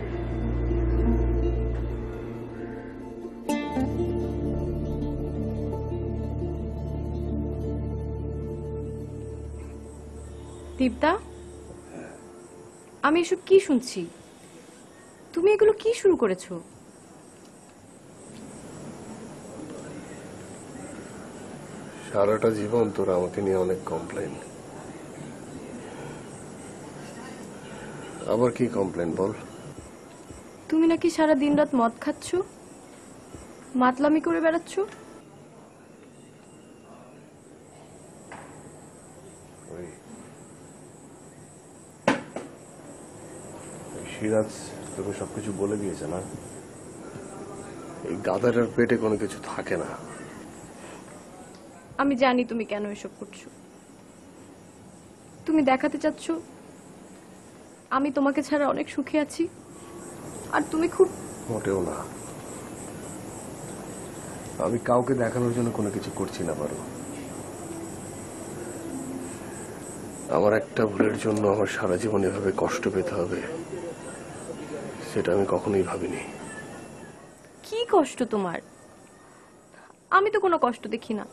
দীপদা, আমি এসব কি শুনছি? তুমি এগুলো কি শুরু করেছো? সারাটা জীবন তোর আমাকে নিয়ে অনেক কমপ্লেন। আবার কি কমপ্লেন বল? তুমি নাকি সারা দিন রাত মদ খাচ্ছ, মাতলামি করে বেড়াচ্ছ। সিরাজ তোকে সবকিছু বলে দিয়েছে না? এই গাধাটার পেটে কোনো কিছু থাকে না। আমি জানি তুমি কেন এসব করছো। তুমি দেখাতে চাচ্ছ আমি তোমাকে ছাড়া অনেক সুখে আছি, আর তুমি খুব। মোটেও না, আমি কাউকে দেখানোর জন্য কোনো কিছু করছি না। পারো, আমার একটা ভুলের জন্য আমার সারা জীবন এভাবে কষ্ট পেতে হবে, সেটা আমি কখনোই ভাবিনি। কি কষ্ট তোমার? আমি তো কোনো কষ্ট দেখি না।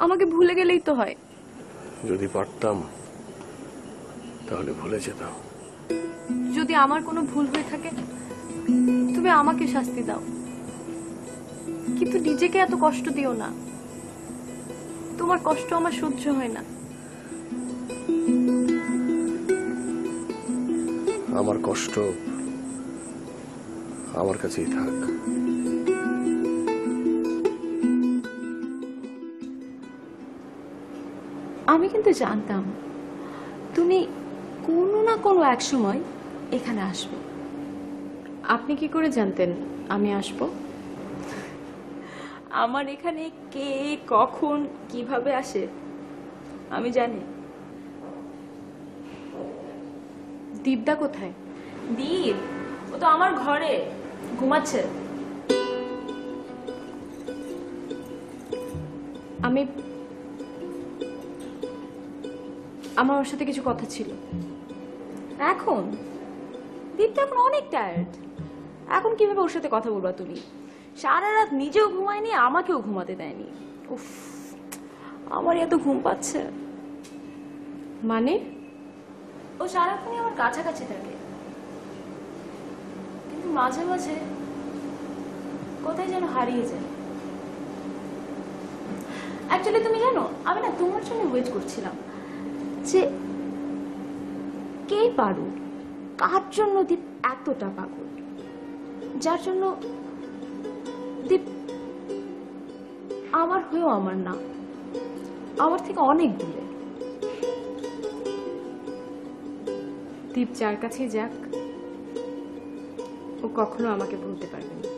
আমাকে ভুলে গেলেই তো হয়। যদি পারতাম তাহলে ভুলে যেতাম। যদি আমার কোনো ভুল হয়ে থাকে তুমি আমাকে শাস্তি দাও, কিন্তু নিজেকে এত কষ্ট দিও না। তোমার কষ্ট আমার সহ্য হয় না। আমার কষ্ট আমার কাছেই থাক। আমি কিন্তু জানতাম তুমি কোনো না কোনো এক সময় এখানে আসবে। আপনি কি করে জানতেন আমি আসব? আমার এখানে কে কখন কিভাবে আসে আমি জানি। দীপদা কোথায়? দীপ ও তো আমার ঘরে ঘুমাচ্ছে। আমার ওর সাথে কিছু কথা ছিল। এখন দীপ তো এখন অনেক টায়ার্ড, এখন কিভাবে ওর সাথে কথা বলবা তুমি? সারা রাত নিজেও ঘুমায়নি, আমাকেও ঘুমাতে দেয়নি। উফ, আমার এত ঘুম পাচ্ছে। মানে ও সারাক্ষণই আমার কাছাকাছি থাকে, কিন্তু মাঝে মাঝে কোথায় যেন হারিয়ে যায়। অ্যাকচুয়ালি তুমি জানো, আমি না তোমার জন্য ওয়েট করছিলাম যে কে পারু, কার জন্য দীপ এতটা পাগল, যার জন্য দীপ আমার হয়েও আমার না, আমার থেকে অনেক দূরে। দীপ যার কাছেই যাক, ও কখনো আমাকে ভুলতে পারবে না।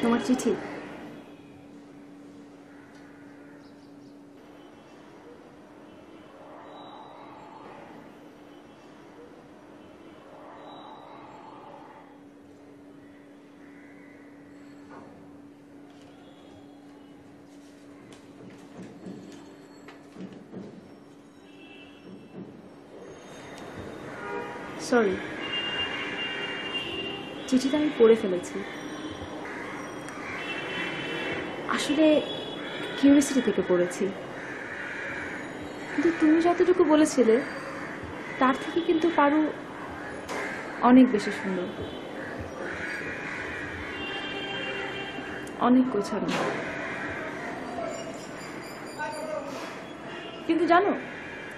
তোমার চিঠি। সরি, চিঠিটা আমি পড়ে ফেলেছি। আসলে কিউরিয়াসিটি থেকে পড়েছি, কিন্তু তুমি যতটুকু বলেছিলে তার থেকে কিন্তু পারু অনেক বেশি সুন্দর, অনেক গোছানো। কিন্তু জানো,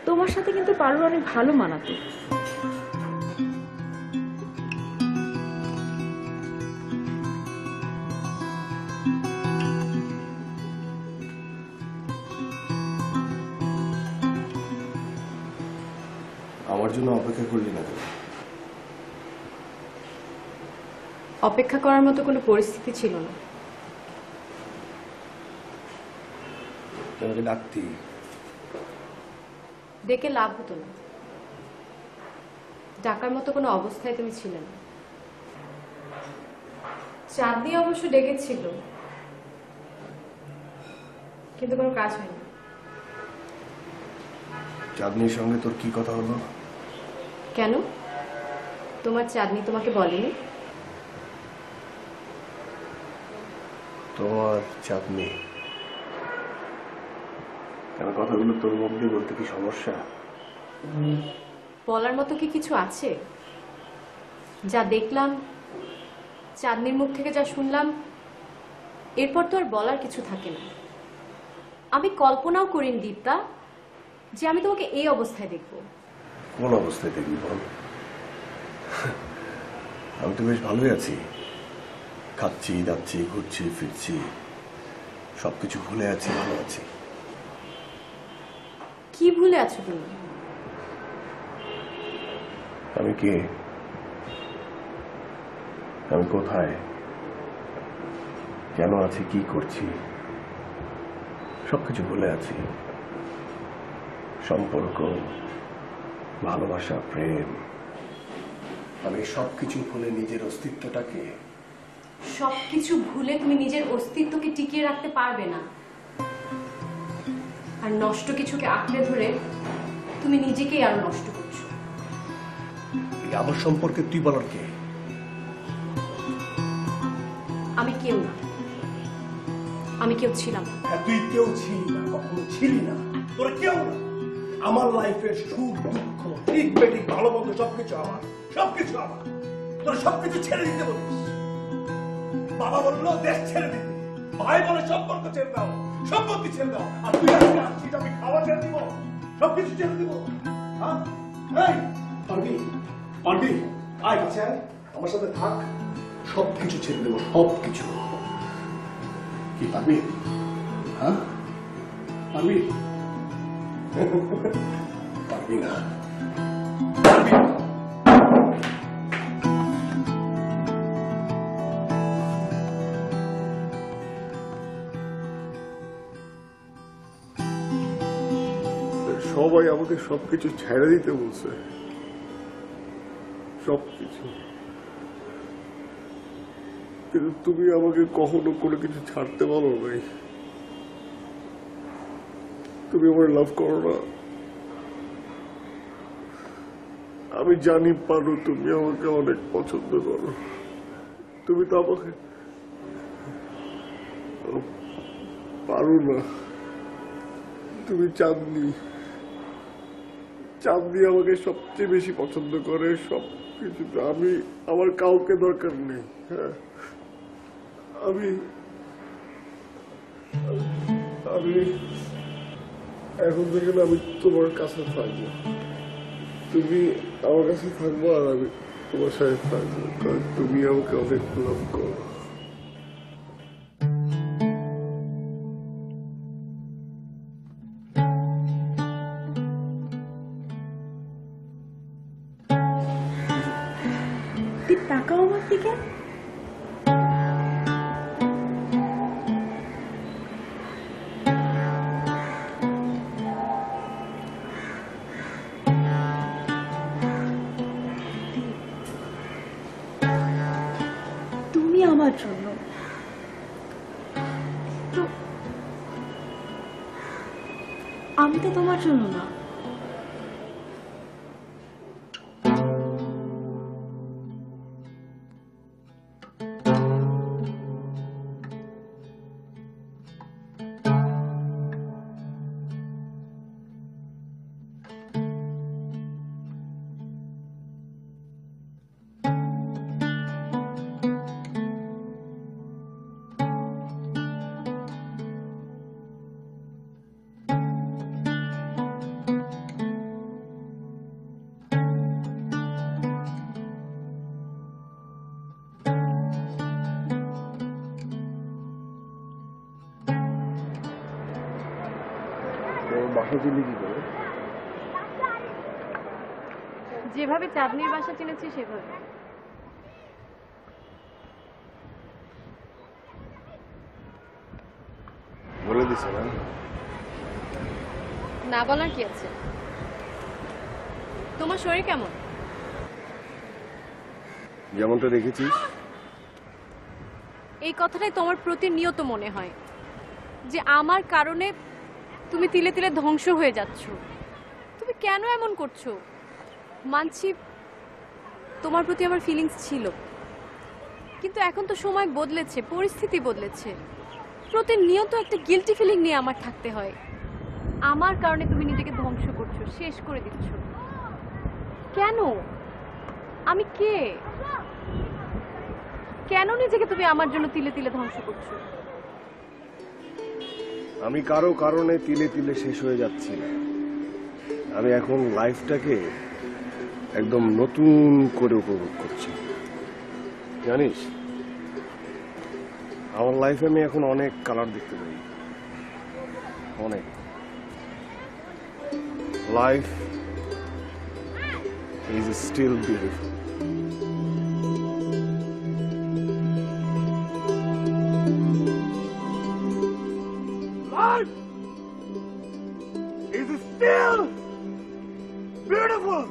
তোমার সাথে কিন্তু পারু অনেক ভালো মানাতো। আমার জন্য অপেক্ষা করলি না কেন? অপেক্ষা করার মতো কোনো পরিস্থিতি ছিল না। তোমাকে ডাকতি। ডেকে লাভ হতো না, ডাকার মতো কোনো অবস্থায় তুমি ছিলে না। চাঁদনি অবশ্য ডেকেছিল, কিন্তু কোনো কাজ হয়নি। চাঁদনির সঙ্গে তোর কি কথা হলো? কেন, তোমার চাঁদনি তোমাকে বলেনি? তোমার চাঁদনি কেন কথাগুলো তোর মুখ দিয়ে বলতে কি সমস্যা? বলার মতো কি কিছু আছে? যা দেখলাম, চাঁদনির মুখ থেকে যা শুনলাম, এরপর তো আর বলার কিছু থাকে না। আমি কল্পনাও করিনি দীপ্তা যে আমি তোমাকে এই অবস্থায় দেখবো। কোন অবস্থায় দেখবি বল? আমি তো বেশ ভালোই আছি, খাচ্ছি, যাচ্ছি, ঘুরছি, ফিরছি, সবকিছু ভুলে আছি, ভালো আছি। কি ভুলে আছো তুমি? আমি কে, আমি কোথায়, কেন আছি, কি করছি, সবকিছু ভুলে আছি। সম্পর্ক, ভালোবাসা, প্রেম, আমি সবকিছু ভুলে নিজের অস্তিত্বটাকে। সবকিছু ভুলে তুমি নিজের অস্তিত্বকে টিকিয়ে রাখতে পারবে না, আর নষ্ট কিছুকে আঁকড়ে ধরে তুমি নিজেকেই আরো নষ্ট করছো। আমার সম্পর্কে তুই বলার কে? আমি কেউ না, আমি কেউ ছিলাম না। তুই কেউ ছিলি না, কখনো ছিলি না, তোরা কেউ না। আমার লাইফের সুখ দুঃখ ঠিক বেঠিক ভালো মন্দ সবকিছু আমার, সবকিছু আমার। তোরা সবকিছু ছেড়ে দিতে বলিস। বাবা বললো দেশ ছেড়ে দিতে, ভাই বলে সম্পর্ক ছেড়ে দাও, সম্পত্তি ছেড়ে দাও, আর তুই আজকে আসছিস আমি খাওয়া ছেড়ে দিব, সবকিছু ছেড়ে দিব। হ্যাঁ, এই পারবি, পারবি, আয় কাছে আয়, আমার সাথে থাক, সবকিছু ছেড়ে দেবো, সবকিছু। কি পারবি? হ্যাঁ পারবি? পারবি না, পারবি না। সবাই আমাকে সবকিছু ছেড়ে দিতে বলছে, সবকিছু। কিন্তু তুমি আমাকে কখনো কোনো কিছু ছাড়তে বলো নাই। তুমি আমার লাভ করো না। আমি জানি পারো তুমি আমাকে অনেক পছন্দ করো। তুমি তো আমাকে পারো না। তুমি চাঁদনি আমাকে সবচেয়ে বেশি পছন্দ করে সব কিছুতে। আমি আমার কাউকে দরকার নেই। হ্যাঁ, আমি আমি এখন থেকে আমি তোমার কাছে থাকবো। তুমি আমার কাছে থাকবো আর আমি তোমার সাথে থাকবো, কারণ তুমি আমাকে অনেক লাভ করো। তাকাও আমার দিকে। তুমি আমার জন্য, তো আমি তো তোমার জন্য না। বাসা চিনি কি করে? যেভাবে চাঁদনির বাসা চিনেছি সেভাবে। বলে দিছে না? না বলার কি আছে? তোমার শরীর কেমন? যেমনটা রেখেছিস। এই কথাটাই তোমার প্রতিনিয়ত মনে হয় যে আমার কারণে তুমি তিলে তিলে ধ্বংস হয়ে যাচ্ছ। তুমি কেন এমন করছো? মানছি তোমার প্রতি আমার ফিলিংস ছিল, কিন্তু এখন তো সময় বদলেছে, পরিস্থিতি বদলেছে। প্রতিনিয়ত একটা গিল্টি ফিলিং নিয়ে আমার থাকতে হয়। আমার কারণে তুমি নিজেকে ধ্বংস করছো, শেষ করে দিচ্ছ। কেন? আমি কে? কেন নিজেকে তুমি আমার জন্য তিলে তিলে ধ্বংস করছো? আমি কারো কারণে তিলে তিলে শেষ হয়ে যাচ্ছি না। আমি এখন লাইফটাকে একদম নতুন করে উপভোগ করছি। জানিস, আমার লাইফে আমি এখন অনেক কালার দেখতে পাই, অনেক। Life is still beautiful. Life is still beautiful.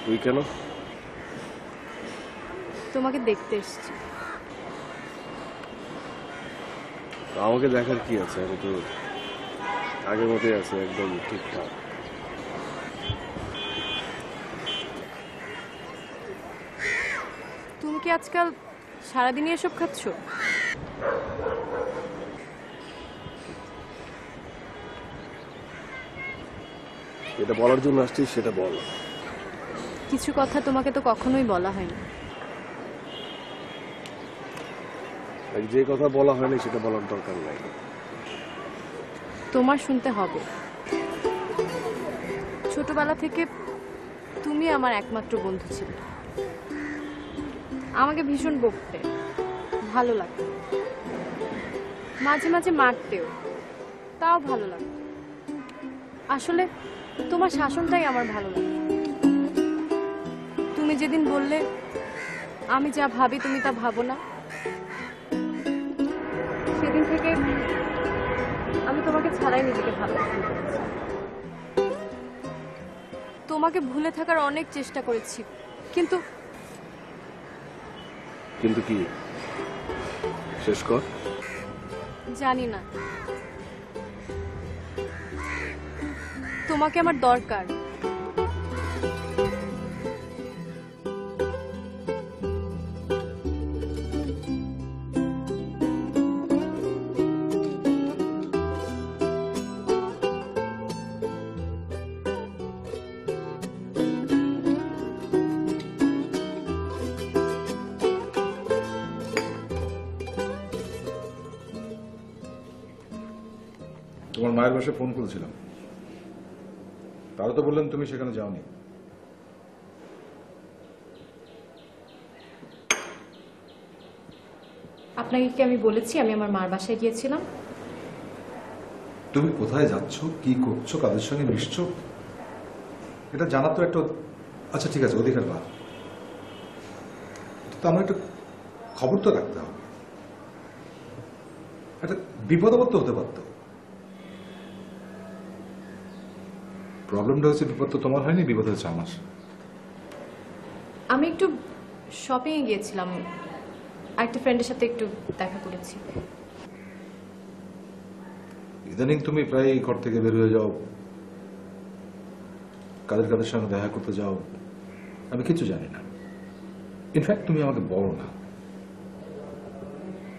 তুই কেন? তোমাকে দেখতে এসেছি। আমাকে দেখার কি আছে? আমি তো আগের মতোই আছি, একদম ঠিকঠাক। তুমি কি আজকাল সারাদিনই এসব খাচ্ছ? এটা বলার জন্য আসছিস সেটা বল। কিছু কথা তোমাকে তো কখনোই বলা হয়নি। যে কথা বলা হয়নি সেটা বলার দরকার নাই। তোমার শুনতে হবে। ছোটবেলা থেকে তুমি আমার একমাত্র বন্ধু ছিলে। আমাকে ভীষণ বকতে, ভালো লাগতো, মাঝে মাঝে মারতেও, তাও ভালো লাগতো। আসলে তোমার শাসনটাই আমার ভালো লাগে। তুমি যেদিন বললে আমি যা ভাবি তুমি তা ভাবো না, সেদিন থেকে আমি তোমাকে ছাড়াই নিজেকে ভালোবাসি। তোমাকে ভুলে থাকার অনেক চেষ্টা করেছি, কিন্তু কিন্তু কি শেষ কর। জানি না, তোমাকে আমার দরকার। তোমার মায়ের বাসায় ফোন করেছিলাম, তারা তো বললেন তুমি সেখানে যাওনি। আপনাকে কি আমি বলেছি আমি আমার মার বাসায় গিয়েছিলাম? তুমি কোথায় যাচ্ছ, কি করছো, কাদের সঙ্গে মিশছো, এটা জানা তো একটা, আচ্ছা ঠিক আছে, অধিকার বা তো আমার একটা খবর তো রাখতে হবে। একটা বিপদ আপদ তো হতে পারতো। প্রবলেমটা হচ্ছে বিপদ তো তোমার হয়নি, বিপদ হচ্ছে আমার। আমি একটু শপিং এ গিয়েছিলাম, আরেকটা ফ্রেন্ডের সাথে একটু দেখা করেছি। ইদানিং তুমি প্রায় ঘর থেকে বের হয়ে যাও, কাদের কাদের সঙ্গে দেখা করতে যাও, আমি কিছু জানি না। ইনফ্যাক্ট তুমি আমাকে বলো না,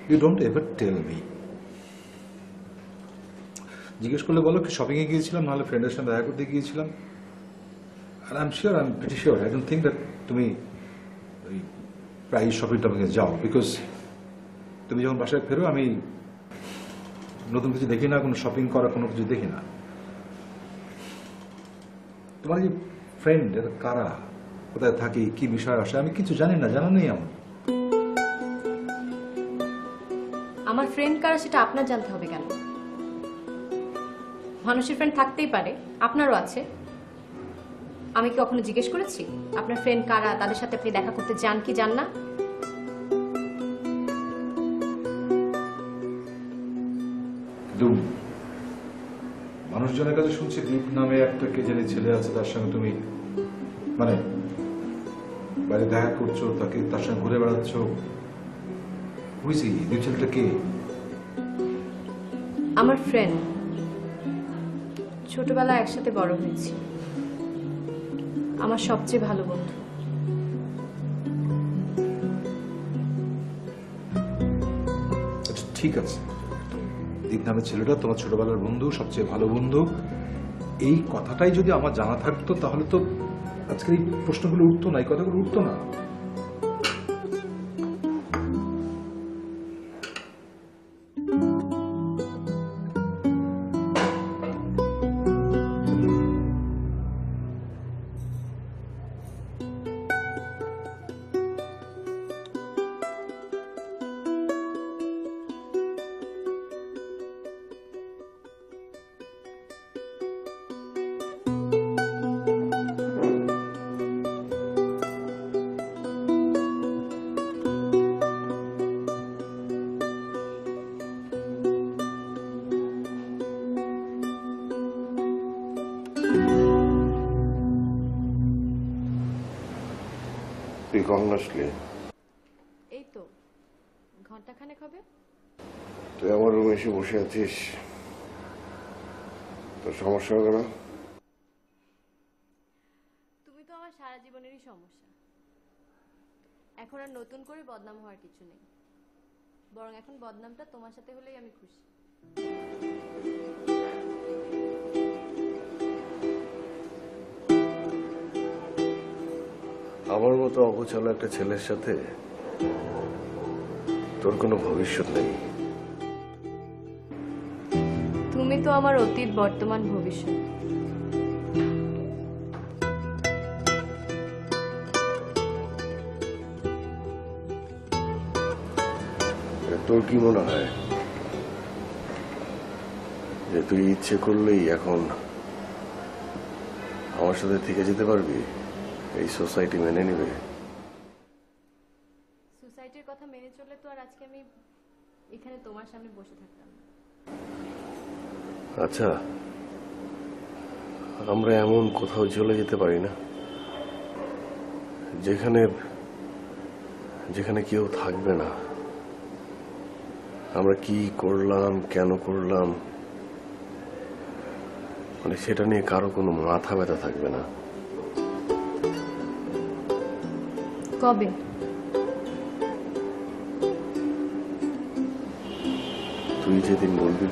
you don't ever tell me. জিজ্ঞেস করলে বলো কি শপিং এ গিয়েছিলাম, নাহলে ফ্রেন্ডের সঙ্গে দেখা করতে গিয়েছিলাম। আর I am sure, I am pretty sure, I don't think that তুমি ওই প্রায় শপিং টপিংয়ে যাও, বিকজ তুমি যখন বাসায় ফেরো আমি নতুন কিছু দেখি না, কোনো শপিং করা কোনো কিছু দেখি না। তোমার যে ফ্রেন্ড এটা কারা, কোথায় থাকি, কি বিষয় আসে, আমি কিছু জানি না, জানা নেই আমার। আমার ফ্রেন্ড কারা সেটা আপনার জানতে হবে কেন? মানুষের ফ্রেন্ড থাকতেই পারে, আপনারও আছে। আমি কি কখনো জিজ্ঞেস করেছি আপনার ফ্রেন্ড কারা, তাদের সাথে আপনি দেখা করতে যান কি যান না? কিন্তু মানুষজনের কাছে শুনছি দীপ নামে একটা কে জানি ছেলে আছে, তার সঙ্গে তুমি মানে বাইরে দেখা করছো, তাকে তার সঙ্গে ঘুরে বেড়াচ্ছ। বুঝছি দীপ ছেলেটা কে? আমার ফ্রেন্ড, ছোটবেলায় একসাথে বড় হয়েছি, আমার সবচেয়ে ভালো বন্ধু। আচ্ছা ঠিক আছে, দীপ নামের ছেলেটা তোমার ছোটবেলার বন্ধু, সবচেয়ে ভালো বন্ধু, এই কথাটাই যদি আমার জানা থাকতো তাহলে তো আজকের এই প্রশ্নগুলো উঠতো না, এই কথাগুলো উঠতো না। তুই কখন আসলি? এই তো ঘন্টাখানেক হবে। তুই আমার রুমে এসে বসে আছিস, তোর সমস্যা হবে না? তুমি তো আমার সারা জীবনেরই সমস্যা। এখন আর নতুন করে বদনাম হওয়ার কিছু নেই, বরং এখন বদনামটা তোমার সাথে হলেই আমি খুশি। আমার মতো অগোছালো একটা ছেলের সাথে তোর কোনো ভবিষ্যৎ নেই। তুমি তো আমার অতীত, বর্তমান, ভবিষ্যৎ। তোর কি মনে হয় যে তুই ইচ্ছে করলেই এখন আমার সাথে থেকে যেতে পারবি? এই সোসাইটি মেনে নেবে? সোসাইটির কথা মেনে চললে তো আর আজকে আমি এখানে তোমার সামনে বসে থাকতাম না। আচ্ছা, আমরা এমন কোথাও চলে যেতে পারি না যেখানে যেখানে কেউ থাকবে না? আমরা কি করলাম, কেন করলাম, মানে সেটা নিয়ে কারো কোনো মাথা ব্যথা থাকবে না। কবে? তুই যেদিন বলবি।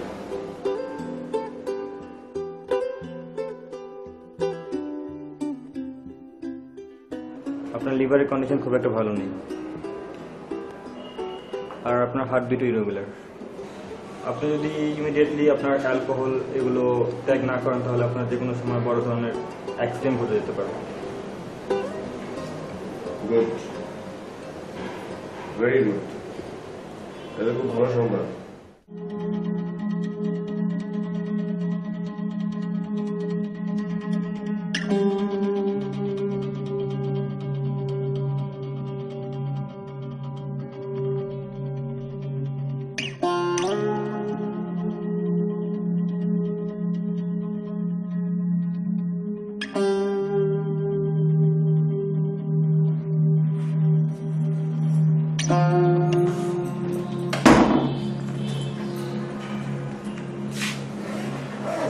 আপনার লিভারের কন্ডিশন খুব একটা ভালো নেই, আর আপনার হার্ট বিটও ইরেগুলার। আপনি যদি ইমিডিয়েটলি আপনার অ্যালকোহল এগুলো ত্যাগ না করেন তাহলে আপনার যে কোনো সময় বড় ধরনের অ্যাক্সিডেন্ট ঘটে যেতে পারে। গুড, ভেরি গুড, এটা খুব ভালো সংবাদ।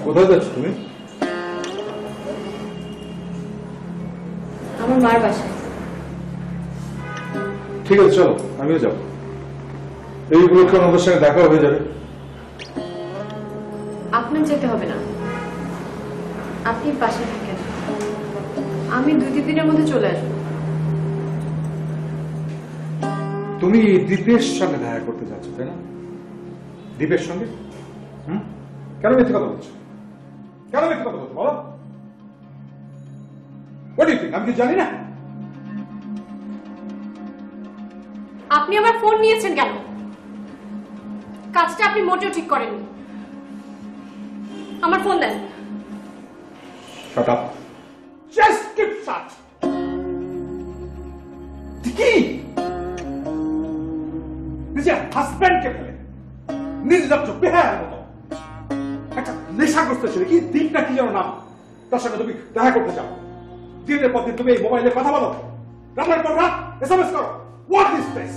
কোথায় যাচ্ছ তুমি? আমার মার বাসায়। ঠিক আছে, চলো, আমিও যাবো। এই উপলক্ষে আমাদের সঙ্গে দেখা হয়ে যাবে। আপনার যেতে হবে না, আপনি পাশে থাকেন, আমি 2-3 দিনের মধ্যে চলে আসবো। তুমি দীপের সঙ্গে দেখা করতে যাচ্ছ, তাই না? দীপের সঙ্গে? কেন মিথ্যে কথা বলছো? কেন মিথ্যে কথা বলছো বলো? What do you think? আমি কি জানি না? আপনি আমার ফোন নিয়েছেন কেন? কাজটা আপনি মোটেও ঠিক করেননি। আমার ফোন দেন। Shut up. Just keep shut. কি? নিজের হাজব্যান্ডকে ফেলে নির্লজ্জ বেহায়ার মতো একটা নেশাগ্রস্ত ছেলে, কি দিক না কি যেন নাম, তার সঙ্গে তুমি দেখা করতে চাও। দিনের পর দিন তুমি এই মোবাইলে কথা বলো, রাতের পর রাত এসএমএস করো। What is this?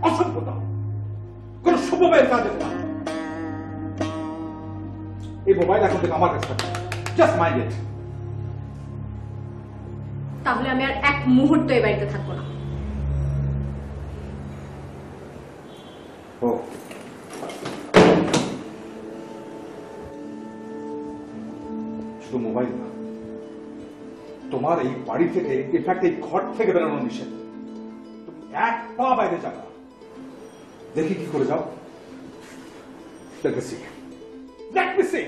অসভ্যতা, কোন শুভমের কাজ এটা। এই মোবাইল এখন থেকে আমার কাছে থাকে, জাস্ট মাইন্ড ইট। তাহলে আমি আর এক মুহূর্ত এই বাড়িতে থাকবো না। ও, শুধু মোবাইল না, তোমার এই বাড়ি থেকে, ইনফ্যাক্ট এই ঘর থেকে বেরোনো নিষেধ। তুমি এক পা বাইরে যাবে না। দেখি কি করে যাও। Let me see.